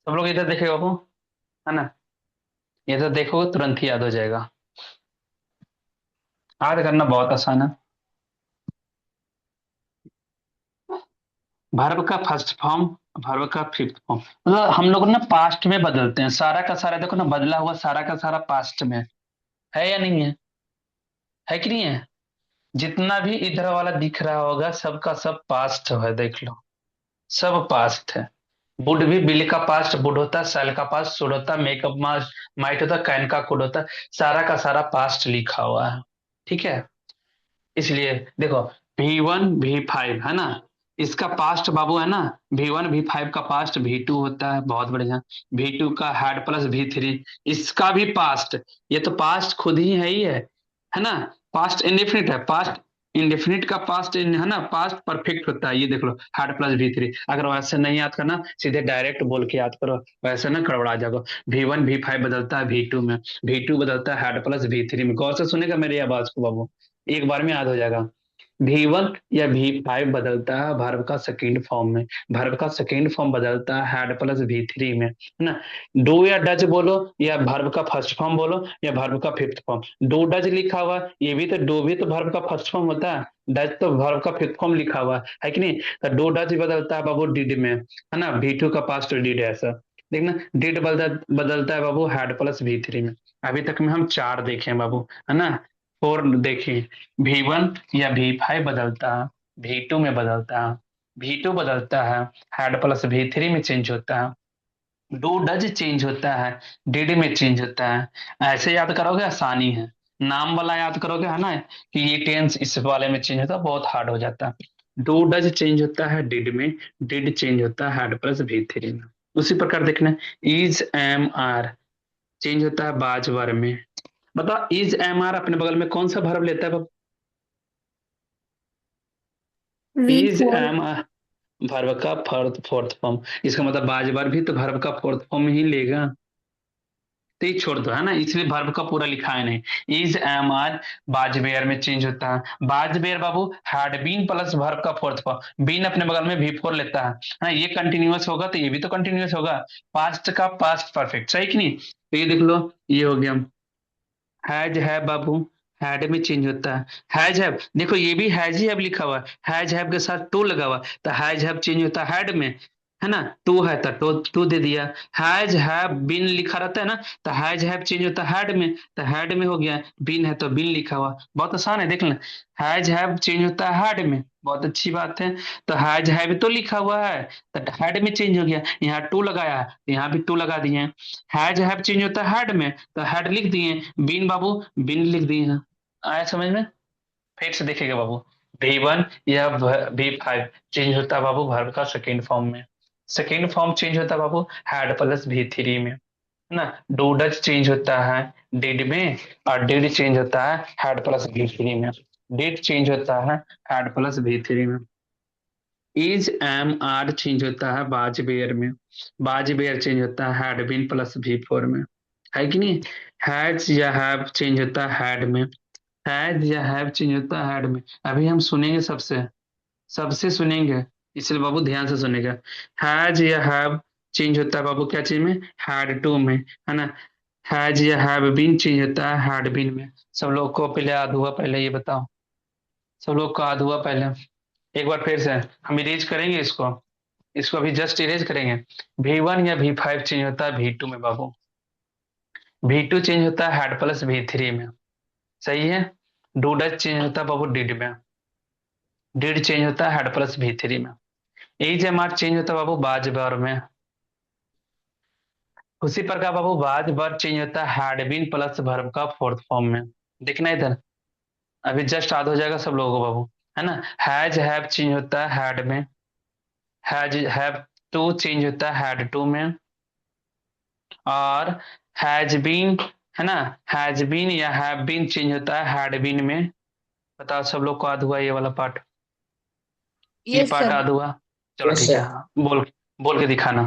सब लोग इधर देखेगा बाबू, है ना। इधर देखोगे तुरंत ही याद हो जाएगा। याद करना बहुत आसान है। वर्ब का फर्स्ट फॉर्म, वर्ब का फिफ्थ फॉर्म, मतलब हम लोग ना पास्ट में बदलते हैं। सारा का सारा देखो ना, बदला हुआ सारा का सारा पास्ट में है या नहीं है कि नहीं है। जितना भी इधर वाला दिख रहा होगा सबका सब पास्ट है, देख लो, सब पास्ट है। वुड भी, बिल का पास्ट वुड होता है, सेल का पास्ट शुड होता है, मेकअप माइट होता है, कैन का कुड होता है। सारा का सारा पास्ट लिखा हुआ है, ठीक है। इसलिए देखो, V1 V5 है ना, इसका पास्ट बाबू है ना, V1 V5 का पास्ट V2 होता है, बहुत बढ़िया। V2 का हेड प्लस V3, इसका भी पास्ट, ये तो पास्ट खुद ही है ना। पास्ट इंडेफिनिट है, पास्ट इंडेफिनिट का पास्ट है ना, पास्ट परफेक्ट होता है। ये देख लो, हेड प्लस V3। अगर वैसे नहीं याद करना, सीधे डायरेक्ट बोल के याद करो, वैसे ना गड़बड़ा जाएगा। V1 V5 बदलता है V2 में, V2 बदलता है हेड प्लस V3 में। गौर से सुनेगा मेरी आवाज को बाबू, एक बार में याद हो जाएगा। V1 या V5 बदलता है वर्ब का सेकेंड फॉर्म में, वर्ब का सेकेंड फॉर्म बदलता है हेड प्लस V3 में, है ना। डू या डज बोलो, या वर्ब का फर्स्ट फॉर्म बोलो, या वर्ब का फिफ्थ फॉर्म। डू डज लिखा हुआ, ये भी तो, डू भी तो वर्ब का फर्स्ट फॉर्म होता है, डज तो वर्ब का फिफ्थ फॉर्म लिखा हुआ है कि नहीं। तो डू डज बदलता है बाबू डिड में, है ना। V2 का पास्ट डिड है ऐसा। देखना, डिड बदलता है बाबू हेड प्लस V3 में। अभी तक में हम चार देखे हैं बाबू, है ना। फोर देखिए, V1 या V5 बदलता है, V2 में बदलता है, V2 बदलता है, हेड प्लस V3 में चेंज होता है, डू डज चेंज होता है, डिड में चेंज होता है। ऐसे याद करोगे आसानी है। नाम वाला याद करोगे, है ना, कि ये टेंस इस वाले में चेंज होता है, बहुत हार्ड हो जाता है। डू डज चेंज होता है डिड में, डिड चेंज होता है हेड प्लस V3 में। उसी प्रकार देखना, इज एम आर चेंज होता है बाज वर्ब में, बताओ इज एम आर अपने बगल में कौन सा वर्ब लेता है बाबू? V is four. M verb का फोर्थ फॉर्म, इसका मतलब बाज बार भी तो वर्ब का फोर्थ फॉर्म ही लेगा। तो ये छोड़ दो, है ना, इसलिए वर्ब का पूरा लिखा है नहीं। Is am are was were में चेंज होता है। बाज बेयर बाबू हैड बीन प्लस वर्ब का फोर्थ फॉर्म, बीन अपने बगल में भी फोर लेता है ना, ये कंटिन्यूअस होगा तो ये भी तो कंटिन्यूअस होगा। पास्ट का पास्ट परफेक्ट, सही कि नहीं? तो ये देख लो, ये हो गया। हैज है बाबू, हैड में चेंज होता है। हैज हैव, देखो ये भी हैज ही हैव लिखा हुआ है, हैज हैव के साथ टू लगा हुआ, तो हैज हैव चेंज होता है हैड में, है ना, टू है तो टू दे दिया। हैज हैव बीन लिखा रहता है ना, तो हैज हैव चेंज होता है हैड में, तो हैड में हो गया। बीन है तो बीन लिखा हुआ, बहुत आसान है, देख लें। हैज हैव चेंज होता है हैड में, बहुत अच्छी बात है। तो हैज हैव तो लिखा हुआ है, तो हैड में चेंज हो गया, यहाँ टू लगाया है, यहाँ भी टू लगा दिए। हैज हैव चेंज होता है हैड में, तो हैड लिख दिए। बीन बाबू बीन लिख दिए हैं। आया समझ में? फिर से देखिएगा बाबू, V1 या V5 चेंज होता है बाबू वर्ब का सेकेंड फॉर्म में। सेकेंड फॉर्म चेंज होता है बाबू हैड प्लस V3 में, है ना। डू डज चेंज होता है डिड में, और डिड चेंज होता है हैड प्लस V3 में। डिड चेंज होता है हैड प्लस V3 में। इज एम आर चेंज होता है बाज बेयर में, बाज बेयर चेंज होता है हैड बीन प्लस V4 में, है कि नहीं। हैज या हैव चेंज होता है हैड में, हैज या हैव चेंज होता है हैड में। अभी हम सुनेंगे सबसे, सबसे सुनेंगे, इसलिए बाबू ध्यान से सुनेगा। हैज या हैव चेंज होता है बाबू क्या चीज में, हैड टू में, है ना। हैज या हैव बीन चेंज होता है हैड बीन में। सब लोग को पहले याद हुआ, पहले ये बताओ, सब लोग को याद हुआ पहले? एक बार फिर से हम इरेज करेंगे इसको, इसको अभी जस्ट इरेज करेंगे। V1 या V5 चेंज होता है V2 में बाबू, V2 चेंज होता है हैड प्लस V3 में, सही है। डू डज चेंज होता है बाबू डिड में, डिड चेंज होता है हेड प्लस V3 में। एज एम आर चेंज होता है बाबू बाज बार में। उसी प्रकार बाबू बाज बार चेंज होता है हैड बीन प्लस वर्ब का फोर्थ फॉर्म में। देखना इधर, अभी जस्ट याद हो जाएगा सब लोगों को बाबू, है ना। हैज हैव चेंज होता है हैड में, हैज हैव टू चेंज होता है हैड टू में, और हैज बीन, है ना, हैज बीन या हैव बीन चेंज होता है हैड बीन में। बताओ सब लोग को याद हुआ ये वाला पार्ट? ये यस पार्ट सर। याद हुआ? चलो यस ठीक है, सर। हाँ, बोल बोल के दिखाना,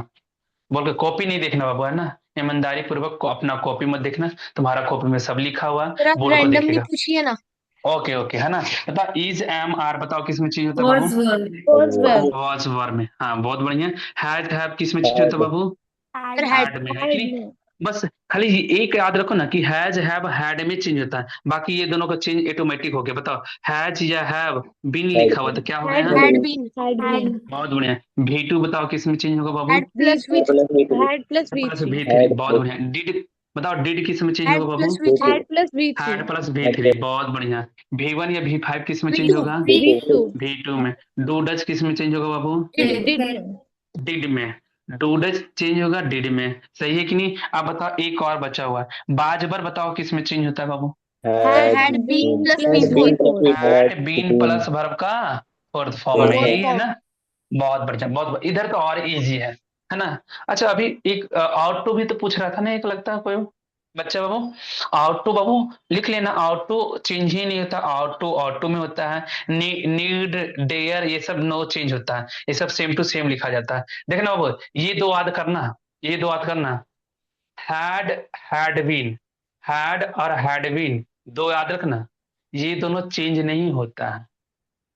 बोल के, कॉपी नहीं देखना बाबू, है ना। ईमानदारी पूर्वक को अपना कॉपी मत देखना, तुम्हारा कॉपी में सब लिखा हुआ सर है, आप बोर्ड को रैंडमली देखिएगा। पूछिए ना। ओके ओके, है ना। बताओ इज एम आर, बताओ किस में चेंज होता है was Babu? Verb. was well was verb में, हाँ बहुत बढ़िया। हैज हैव किस में चेंज होता है बाबू? Sir had. हैड में, है कि had नहीं। में बस खाली ये एक याद रखो ना कि हैज हैव हैड में चेंज होता है, बाकी ये दोनों का चेंज ऑटोमेटिक हो गया। बताओ हैज या हैव बिन लिखा हुआ तो क्या हो had गया? Had been been. had been बहुत बढ़िया। V2 बताओ किस में चेंज होगा बाबू? Had plus v2 V3। had plus plus v3 V3, बहुत बढ़िया। डिड बताओ, डिड किस में चेंज हैड होगा बाबू? Plus V3। had plus v3 had plus V3, बहुत बढ़िया। V1 या V5 किस में चेंज V2। होगा? v2 V2 में। डू डज किस में चेंज होगा बाबू? डिड। did में डिड में। डू डज चेंज होगा डिड में, सही है कि नहीं। अब बताओ एक और बचा हुआ है, बाज बार बताओ किस में चेंज होता है बाबू? Had had been been plus plus V4। v4 had been plus verb का फोर्थ फॉर्म में, फोर्थ यही है फॉर्म। ना। बहुत बढ़िया, बहुत बढ़िया। इधर तो और इजी है ना। अच्छा अभी एक आउट टू भी तो पूछ रहा था ना, एक लगता है कोई बच्चा बाबू। आउट टू बाबू लिख लेना, आउट टू चेंज ही नहीं होता, आउट टू में होता है। नीड डेयर ये सब नो चेंज होता है, ये सब सेम टू सेम लिखा जाता है। देखना बाबू, ये दो याद करना, ये दो याद करना। हैड, हैड बीन, हैड और हैड बीन दो याद रखना, ये दोनों चेंज नहीं होता है।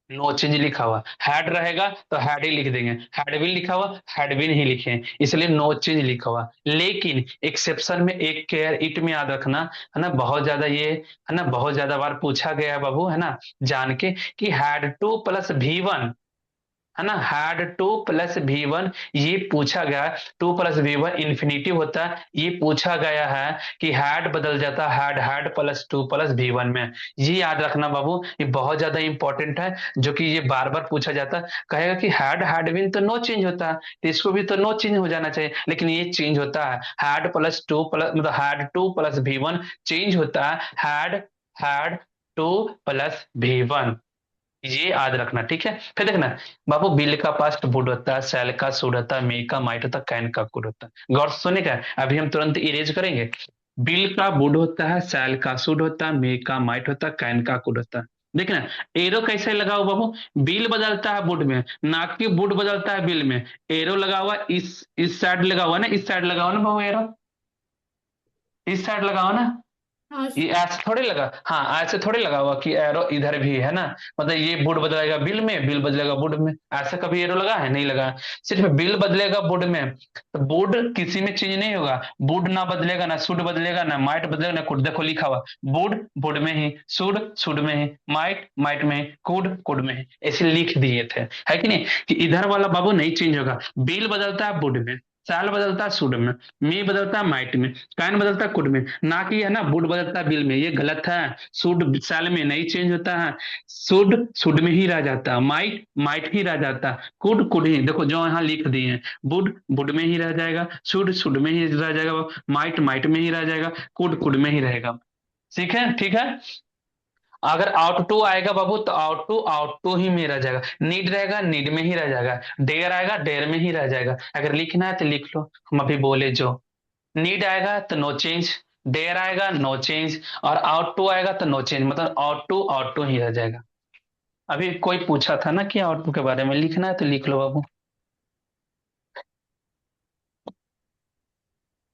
नो चेंज लिखा हुआ, हैड रहेगा तो हैड ही लिख देंगे, हैड बीन लिखा हुआ हैड बीन ही लिखे, इसलिए नो चेंज लिखा हुआ। लेकिन एक्सेप्शन में एक केयर इट में याद रखना, है ना, बहुत ज्यादा ये, है ना, बहुत ज्यादा बार पूछा गया है बाबू, है ना, जान के, कि हैड टू प्लस V1, है ना, हैड टू प्लस V1 ये पूछा गया। टू प्लस V1 इन्फिनिटिव होता है, ये पूछा गया है कि हैड बदल जाता है had plus two plus V1 में। ये याद रखना बाबू, ये बहुत ज्यादा इंपॉर्टेंट है, जो कि ये बार बार पूछा जाता है। कहेगा कि हैड बीन तो नो चेंज होता है, तो इसको भी तो नो चेंज हो जाना चाहिए, लेकिन ये चेंज होता है। हैड प्लस टू प्लस मतलब had to plus V1 change होता है हैड टू प्लस V1, ये याद रखना, ठीक है। फिर देखना बाबू, बिल का पास्ट वुड होता है, सेल का शुड होता है, मे का माइट होता है, कैन का कुड होता है। गौर से सुनेगा, अभी हम तुरंत इरेज करेंगे। बिल का वुड होता है, सैल का शुड होता है, मे का माइट होता है, कैन का कुड होता है। देखना एरो कैसे लगा हुआ बाबू, बिल बदलता है वुड में, ना कि वुड बदलता है बिल में। एरो लगा हुआ इस साइड लगा हुआ ना, इस साइड लगा हुआ ना बाबू एरो, इस साइड लगा हुआ ना। हाँ ये ऐसे थोड़ी लगा, हाँ ऐसे थोड़ी लगा हुआ कि एरो इधर भी है ना, मतलब ये वुड बदलेगा बिल में, बिल बदलेगा वुड में, ऐसा कभी एरो लगा है? नहीं लगा। सिर्फ बिल बदलेगा वुड में, तो वुड किसी में चेंज नहीं होगा। वुड ना बदलेगा, ना शुड बदलेगा, ना माइट बदलेगा, ना कुड। देखो लिखा हुआ वुड वुड में ही, शुड शुड में ही, माइट माइट में ही, कुड कुड में ही, ऐसे लिख दिए थे, है कि नहीं? कि इधर वाला बाबू नहीं चेंज होगा। बिल बदलता है वुड में, साल बदलता है शुड में, मी बदलता है माइट में, कैन बदलता है कुड में, ना कि है ना वुड बदलता है बिल में। ये गलत है। शुड साल में नहीं चेंज होता है, शुड शुड में ही रह जाता है, माइट माइट ही रह जाता है, कुड कुड ही, देखो जो यहाँ लिख दिए हैं, वुड वुड में ही रह जाएगा, शुड शुड में ही रह जाएगा, माइट माइट में ही रह जाएगा, कुड कुड में ही रहेगा। ठीक है, ठीक है। अगर आउट टू आएगा बाबू तो आउट टू ही में रह जाएगा, नीड रहेगा नीड में ही रह जाएगा, डेयर आएगा डेयर में ही रह जाएगा। अगर लिखना है तो लिख लो, हम अभी बोले जो। नीड आएगा तो नो चेंज, डेयर आएगा नो चेंज, और आउट टू आएगा तो नो चेंज, मतलब आउट टू ही रह जाएगा। अभी कोई पूछा था ना कि आउट टू के बारे में लिखना है तो लिख लो बाबू।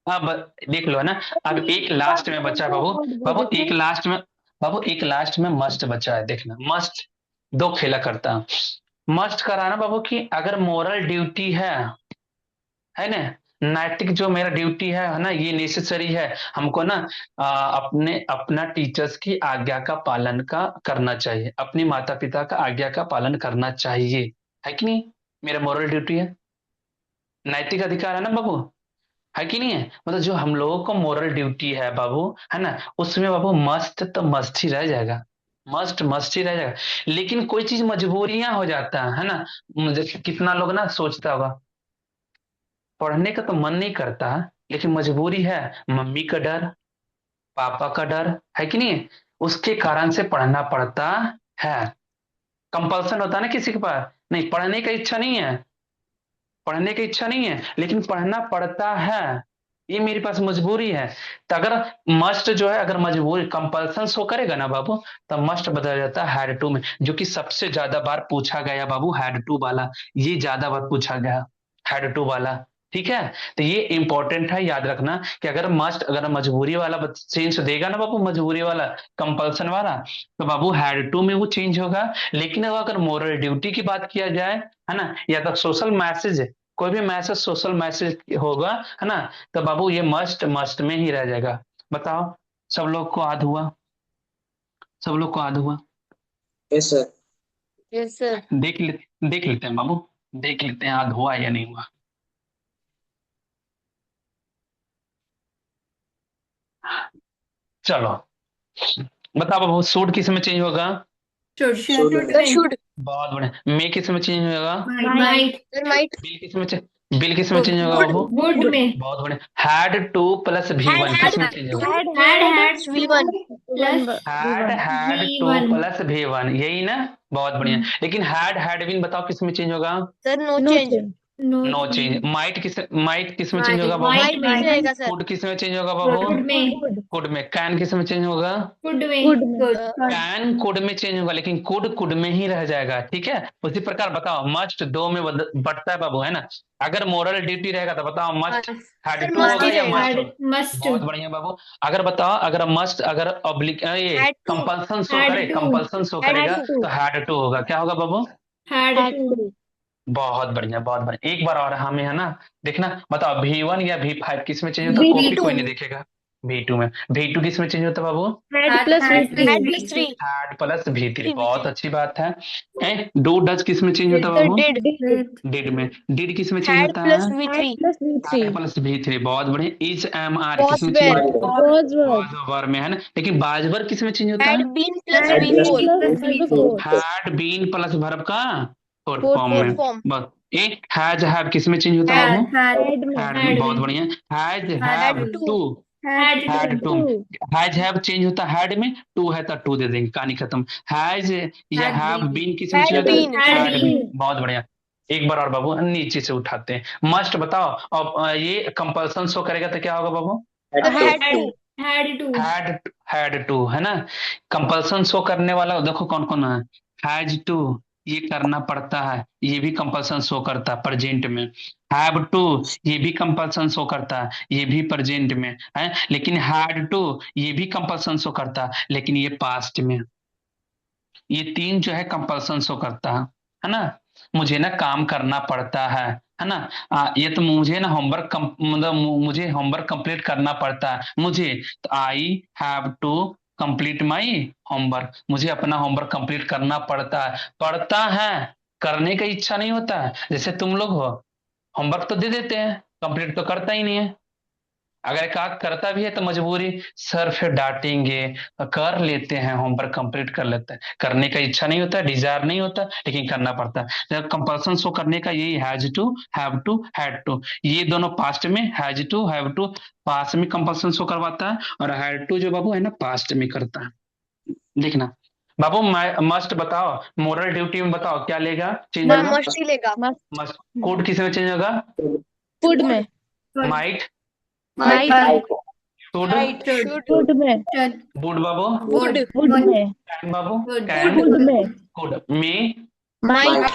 हाँ देख लो है ना। अब एक लास्ट में बचा है बाबू, बाबू एक लास्ट में, बाबू एक लास्ट में मस्ट बचा है। देखना मस्ट दो खेला करता है। मस्ट कराना बाबू कि अगर मोरल ड्यूटी है ना, नैतिक जो मेरा ड्यूटी है ना, ये नेसेसरी है हमको ना, अपने अपना टीचर्स की आज्ञा का पालन का करना चाहिए, अपने माता पिता का आज्ञा का पालन करना चाहिए, है कि नहीं? मेरा मोरल ड्यूटी है, नैतिक अधिकार है ना बाबू, है कि नहीं है? मतलब जो हम लोगों को मोरल ड्यूटी है बाबू, है ना, उसमें बाबू मस्त तो मस्त ही रह जाएगा, मस्त मस्त ही रह जाएगा। लेकिन कोई चीज मजबूरियां हो जाता है ना। जैसे कितना लोग ना सोचता होगा पढ़ने का तो मन नहीं करता, लेकिन मजबूरी है, मम्मी का डर, पापा का डर, है कि नहीं, उसके कारण से पढ़ना पड़ता है। कंपल्सन होता है ना किसी के पास, नहीं पढ़ने का इच्छा नहीं है, पढ़ने की इच्छा नहीं है लेकिन पढ़ना पड़ता है, ये मेरे पास मजबूरी है। तो अगर मस्ट जो है, अगर मजबूरी कंपल्सन शो करेगा ना बाबू, तो मस्ट बदल जाता है हैड टू में, जो कि सबसे ज्यादा बार पूछा गया बाबू, हैड टू वाला, ये ज्यादा बार पूछा गया, हैड टू वाला। ठीक है, तो ये इंपॉर्टेंट है, याद रखना कि अगर मस्ट, अगर मजबूरी वाला चेंज देगा ना बाबू, मजबूरी वाला कंपल्सन वाला, तो बाबू हैड टू में वो चेंज होगा। लेकिन अगर मोरल ड्यूटी की बात किया जाए, है ना, या तो सोशल मैसेज, कोई भी मैसेज सोशल मैसेज होगा, है ना, तो बाबू ये मस्ट मस्ट में ही रह जाएगा। बताओ, सब लोग को याद हुआ? सब लोग को याद हुआ? Yes sir. Yes sir. देख लेते हैं बाबू, देख लेते हैं याद हुआ या नहीं हुआ। चलो बताओ बाबू, सूट किस में चेंज होगा? Should sir should. बहुत बढ़िया। मे किस में चेंज होगा? Might sir might. बिल किस में चेंज होगा गुड। बाबू? वुड में बहुत बढ़िया। Had to plus V one had किस में चेंज होगा? Had V1। Plus had to V1 plus V one, यही ना? बहुत बढ़िया। लेकिन हैड बीन बताओ किस में चेंज होगा? Sir no change. No no change. Might किस में चेंज होगा बाबू? माइट माइट में रहेगा सर। कुड किस में चेंज होगा बाबू? वुड में कुड में। कैन किस में चेंज होगा? वुड में कैन कुड में चेंज होगा, लेकिन कुड कुड में ही रह जाएगा। ठीक है, उसी प्रकार बताओ, मस्ट दो में बढ़ता है बाबू, है ना? अगर मोरल ड्यूटी रहेगा तो बताओ must had sir to must होगा ही या रहेगा। मस्ट? मस्ट बहुत बढ़िया बाबू। अगर बताओ, अगर मस्ट, अगर ऑब्लिक ये had to. Compulsion show Had करे, to. कंपल्सन शो हैड करेगा टू। तो हैड टू होगा। क्या होगा बाबू? हैड टू बहुत बढ़िया, बहुत बढ़िया। एक बार और हमें है ना देखना, बताओ V1 या V5 किस में चेंज होता है? Copy V2। कोई नहीं देखेगा। V2 में। V2 किस में चेंज होता है बाबू? Had plus had plus 3। Had plus V3। V3। बहुत अच्छी बात है। डू डज किस में चेंज होता है सर बाबू? डिड। डिड में। डिड किस में चेंज हैड होता प्लस है? V3। Had plus V3। बहुत बढ़िया। इज एम आर किस वॉज में चेंज वेयर। होता है? वाज वर में, है ना? लेकिन बाजवर किस में चेंज होता हैड है? Been plus V4। Had been plus verb का फोर्थ फॉर्म फोर्थ में। फॉर्म। बस एक हैज हैव किस में चेंज होता है बाबू? हैड में। बहुत बढ़िया। Has had have to. To, had to. To has have change होता है हैड में, टू है तो टू दे देंगे, कहानी खत्म। हैज या हैव बीन किस में चेंज हैड होता है? बीन। Had been. बहुत बढ़िया। एक बार और बाबू नीचे से उठाते हैं। मस्ट बताओ, और ये कंपल्सन शो करेगा तो क्या होगा बाबू? Had to. हैड टू है ना। कंपल्सन शो करने वाला देखो कौन कौन है। हैज टू, ये करना पड़ता है, ये भी कंपल्सन शो करता है प्रेजेंट में। हैव टू, ये भी कंपल्सन शो करता है, ये भी प्रेजेंट में है। लेकिन हैड टू, ये भी कंपल्सन शो करता है, लेकिन ये पास्ट में। ये तीन जो है कंपल्सन शो करता है ना। मुझे ना काम करना पड़ता है ना। ये तो मुझे ना होमवर्क मतलब मुझे होमवर्क कंप्लीट करना पड़ता है, मुझे तो I have to complete my homework, मुझे अपना होमवर्क कंप्लीट करना पड़ता है, करने का इच्छा नहीं होता है। जैसे तुम लोग हो, होमवर्क तो दे देते हैं, कंप्लीट तो करता ही नहीं है। अगर एक आध करता भी है तो मजबूरी, सर फिर डांटेंगे। कर लेते हैं, होमवर्क कंप्लीट कर लेते हैं, करने का इच्छा नहीं होता, डिजायर नहीं होता, लेकिन करना पड़ता है। कंपल्सन शो करने का यही has to, have to, had to, ये दोनों पास्ट में। Has to have to past में कंपल्सन शो करवाता है, और हैड टू जो बाबू है ना पास्ट में करता है। देखना बाबू, मस्ट बताओ, मोरल ड्यूटी में बताओ क्या लेगा, चेंज हाँ, होगा। मस्ट ही लेगा। मस्ट, कोड किस में चेंज होगा। फूड में। Might, night. Should, should, food में। वुड बाबू, वुड, फूड में। कैन बाबू, Would. कैन, फूड में। Could, may, might,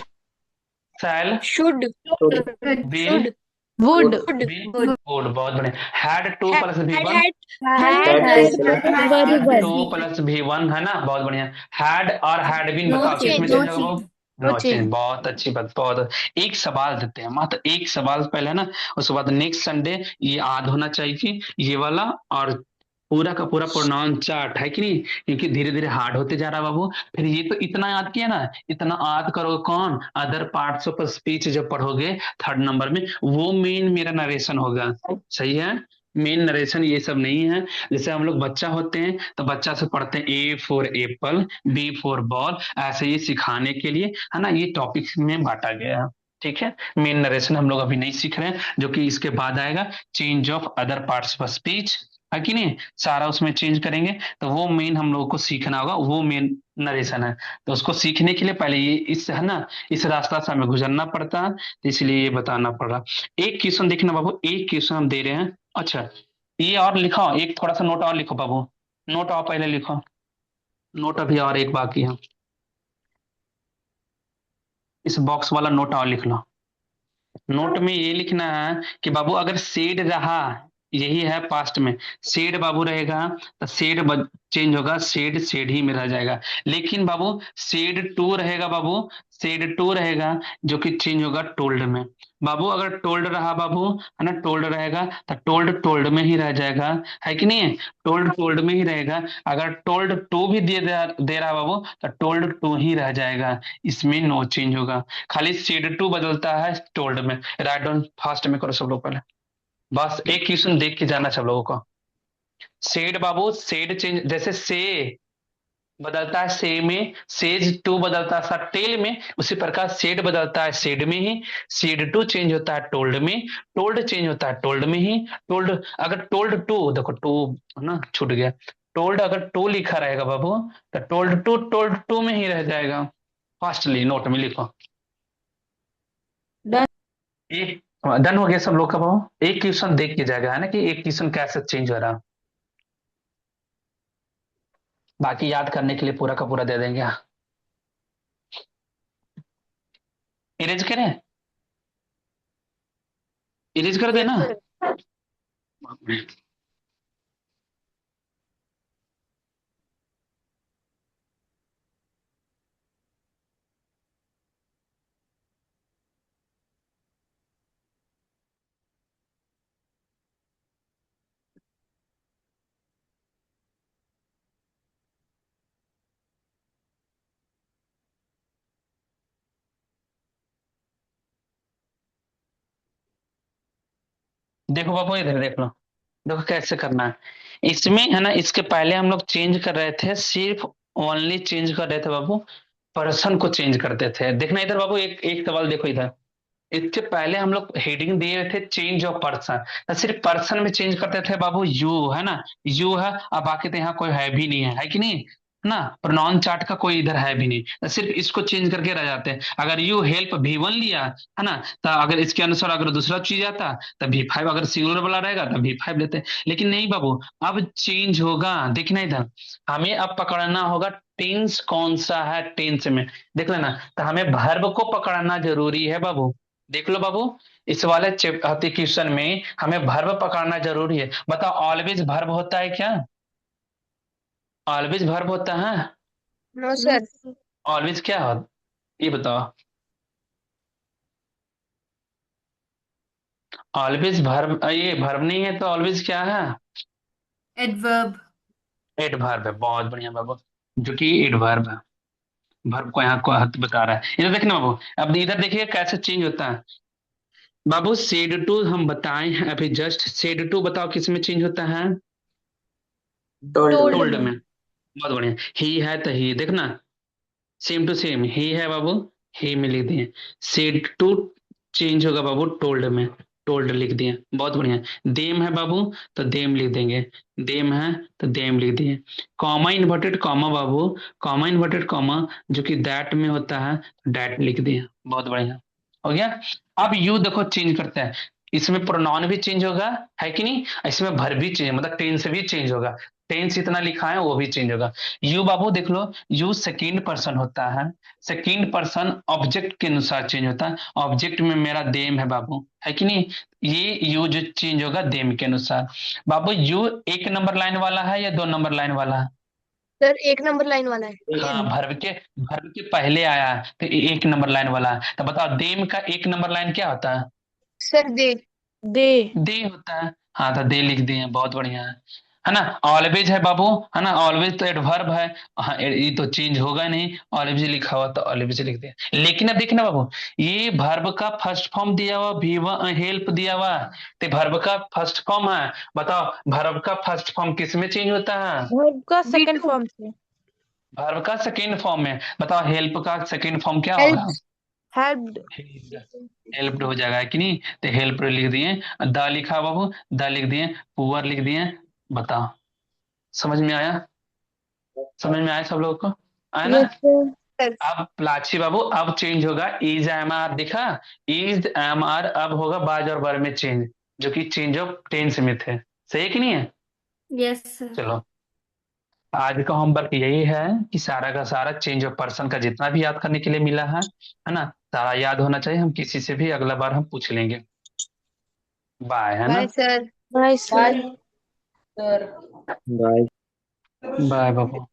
shall, should, will, would. Be, would. बहुत बढ़िया। Had to plus V had, one, had, to plus V one है ना, बहुत बढ़िया। हैड और हैड बीन No बताओ किस में change, चेंज no होगा बाबू। No no change, change. बहुत अच्छी बात, बहुत। एक सवाल देते हैं, मात्र एक सवाल पहले है ना, उसके बाद नेक्स्ट संडे ये याद होना चाहिए ये वाला, और पूरा का पूरा प्रोनाउन चार्ट है कि नहीं, क्योंकि धीरे धीरे हार्ड होते जा रहा है बाबू। फिर ये तो इतना याद किया ना, इतना याद करोगे कौन, अदर पार्ट्स ऑफ स्पीच जब पढ़ोगे थर्ड नंबर में, वो मेन मेरा नरेशन होगा। सही है, मेन नरेशन ये सब नहीं है। जैसे हम लोग बच्चा होते हैं तो बच्चा से पढ़ते हैं A for apple, B for ball, ऐसे ही सिखाने के लिए है ना, ये टॉपिक में बांटा गया है। ठीक है, मेन नरेशन हम लोग अभी नहीं सीख रहे हैं, जो कि इसके बाद आएगा, change of other parts of speech है कि नहीं, सारा उसमें चेंज करेंगे। तो वो मेन हम लोगों को सीखना होगा, वो मेन नरेशन है। तो उसको सीखने के लिए पहले ये इस है ना, इस रास्ता से हमें गुजरना पड़ता है, तो इसलिए ये बताना पड़ रहा। एक क्वेश्चन देखना बाबू, एक क्वेश्चन हम दे रहे हैं। अच्छा, ये और लिखो, एक थोड़ा सा नोट और लिखो बाबू, नोट और पहले लिखो, नोट अभी और एक बाकी है, इस बॉक्स वाला नोट और लिख लो। नोट में ये लिखना है कि बाबू अगर सेड रहा, यही है पास्ट में, सेड बाबू रहेगा तो सेड चेंज होगा, सेड सेड ही में रह जाएगा। लेकिन बाबू सेड टू रहेगा बाबू, सेड टू रहेगा, जो कि चेंज होगा टोल्ड में। बाबू अगर टोल्ड रहा बाबू है ना, टोल्ड रहेगा तो टोल्ड टोल्ड में ही रह जाएगा, है कि नहीं, टोल्ड टोल्ड में ही रहेगा। अगर टोल्ड टू भी दे रहा बाबू तो टोल्ड टू ही रह जाएगा, इसमें नो चेंज होगा। खाली सेड टू बदलता है टोल्ड में। राइट डाउन फास्ट में करो सब लोग पहले, बस एक क्वेश्चन देख के जाना सब लोगों को। सेड बाबू, सेड चेंज, जैसे से बदलता है से में, सेज टू बदलता है टेल में, उसी प्रकार सेड बदलता है सेड में ही, सेड टू चेंज होता है टोल्ड में, टोल्ड चेंज होता है टोल्ड में ही। टोल्ड, अगर टोल्ड टू, देखो टू ना छूट गया, टोल्ड अगर टू लिखा रहेगा बाबू तो टोल्ड टू में ही रह जाएगा। फास्टली नोट में लिखो। Done. एक डन हो गया सब लोग का बाबू, एक क्वेश्चन देख के जाएगा है ना, कि एक क्वेश्चन कैसे चेंज हो रहा, बाकी याद करने के लिए पूरा का पूरा दे देंगे। इरेज करें, इरेज कर देना। देखो बाबू इधर देख लो, देखो कैसे करना है। इसमें है ना, इसके पहले हम लोग चेंज कर रहे थे, सिर्फ ओनली चेंज कर रहे थे बाबू, पर्सन को चेंज करते थे। देखना इधर बाबू, एक एक सवाल देखो इधर, इसके पहले हम लोग हेडिंग दिए थे चेंज ऑफ पर्सन, तो सिर्फ पर्सन में चेंज करते थे बाबू, यू है ना, यू है, अब बाकी तो यहाँ कोई है भी नहीं है, है कि नहीं। ना, प्रोनाउन चार्ट का कोई इधर है भी नहीं, तो सिर्फ इसको चेंज करके रह जाते हैं। अगर यू हेल्प V1 लिया है ना, तो अगर इसके अनुसार अगर दूसरा चीज आता तो V5, अगर सिंगुलर वाला रहेगा तो V5 लेते हैं। लेकिन नहीं बाबू, अब चेंज होगा, देखना इधर, हमें अब पकड़ना होगा टेंस कौन सा है। टेंस में देख लेना, तो हमें वर्ब को पकड़ना जरूरी है बाबू। देख लो बाबू, इस वाले क्वेश्चन में हमें वर्ब पकड़ना जरूरी है। बताओ, ऑलवेज वर्ब होता है क्या? ऑलवेज वर्ब होता है? No sir. ऑलवेज क्या हो, ये बताओ। ऑलवेज वर्ब, ये वर्ब नहीं है तो ऑलवेज क्या है? एडवर्ब। एडवर्ब है, बहुत बढ़िया बाबू, जो कि एडवर्ब है। वर्ब को यहाँ को हद बता रहा है। इधर देखना बाबू, अब इधर देखिए कैसे चेंज होता है बाबू। सेड टू हम बताएं अभी जस्ट, सेड टू बताओ किस में चेंज होता है? टोल्ड टोल्ड में। में। बहुत बढ़िया, ही है तो ही, देखना सेम टू सेम, ही है बाबू, ही में लिख दिए। सेड टू चेंज होगा बाबू टोल्ड में, टोल्ड लिख दिए, बहुत बढ़िया। देम है बाबू, तो देम लिख देंगे, देम है तो देम लिख दिए। कॉमा इन्वर्टेड कॉमा बाबू, कॉमा इन्वर्टेड कॉमा जो कि दैट में होता है, दैट लिख दिए, बहुत बढ़िया हो गया। अब यू देखो चेंज करता है, इसमें प्रोनाउन भी चेंज होगा, है कि नहीं? इसमें वर्ब भी चेंज, मतलब टेंस भी चेंज होगा। टेंस इतना लिखा है वो भी चेंज होगा। यू बाबू देख लो, यू सेकेंड पर्सन होता है, सेकेंड पर्सन ऑब्जेक्ट के अनुसार चेंज होता है। ऑब्जेक्ट में मेरा देम है बाबू, है कि नहीं? ये यू जो चेंज होगा देम के अनुसार। बाबू यू एक नंबर लाइन वाला है या दो नंबर लाइन वाला है? सर 1 नंबर लाइन वाला है। हाँ, भर्व के पहले आया है तो एक नंबर लाइन वाला है। तो बताओ देम का एक नंबर लाइन क्या होता है? सर दे। दे। दे होता है। हाँ, तो दे लिख दिए, बहुत बढ़िया है ना? ऑलवेज है बाबू, है ना? ऑलवेज तो एडवर्ब है। हाँ, ये तो चेंज होगा नहीं, ऑलवेज लिखा हुआ तो ऑलवेज लिख दिया। लेकिन अब देखना बाबू, ये वर्ब का फर्स्ट फॉर्म दिया हुआ, V1 हेल्प दिया हुआ, तो वर्ब का फर्स्ट फॉर्म है। बताओ वर्ब का फर्स्ट फॉर्म किस में चेंज होता है? वर्ब का सेकंड V2। फॉर्म से। वर्ब का सेकेंड फॉर्म में। बताओ हेल्प का सेकेंड फॉर्म क्या होगा? हेल्प। हेल्प्ड। हेल्प्ड हो जाएगा, है कि नहीं? तो हेल्प लिख दिए, द लिखा बाबू, द लिख दिए, पुअर लिख दिए। बताओ, समझ में आया? समझ में आया सब लोगों को? आया ना? Yes sir. सर अब प्लाची बाबू, अब चेंज होगा इज एम आर, दिखा? इज एम आर अब होगा बाज और बर में चेंज, जो कि चेंज ऑफ टेंस में थे। सही है कि नहीं है? Yes sir. चलो, आज का होमवर्क यही है कि सारा का सारा चेंज ऑफ पर्सन का जितना भी याद करने के लिए मिला है ना, सारा याद होना चाहिए। हम किसी से भी अगला बार हम पूछ लेंगे। बाय, है ना? Bye sir. Bye sir. Bye. बाय बाबू।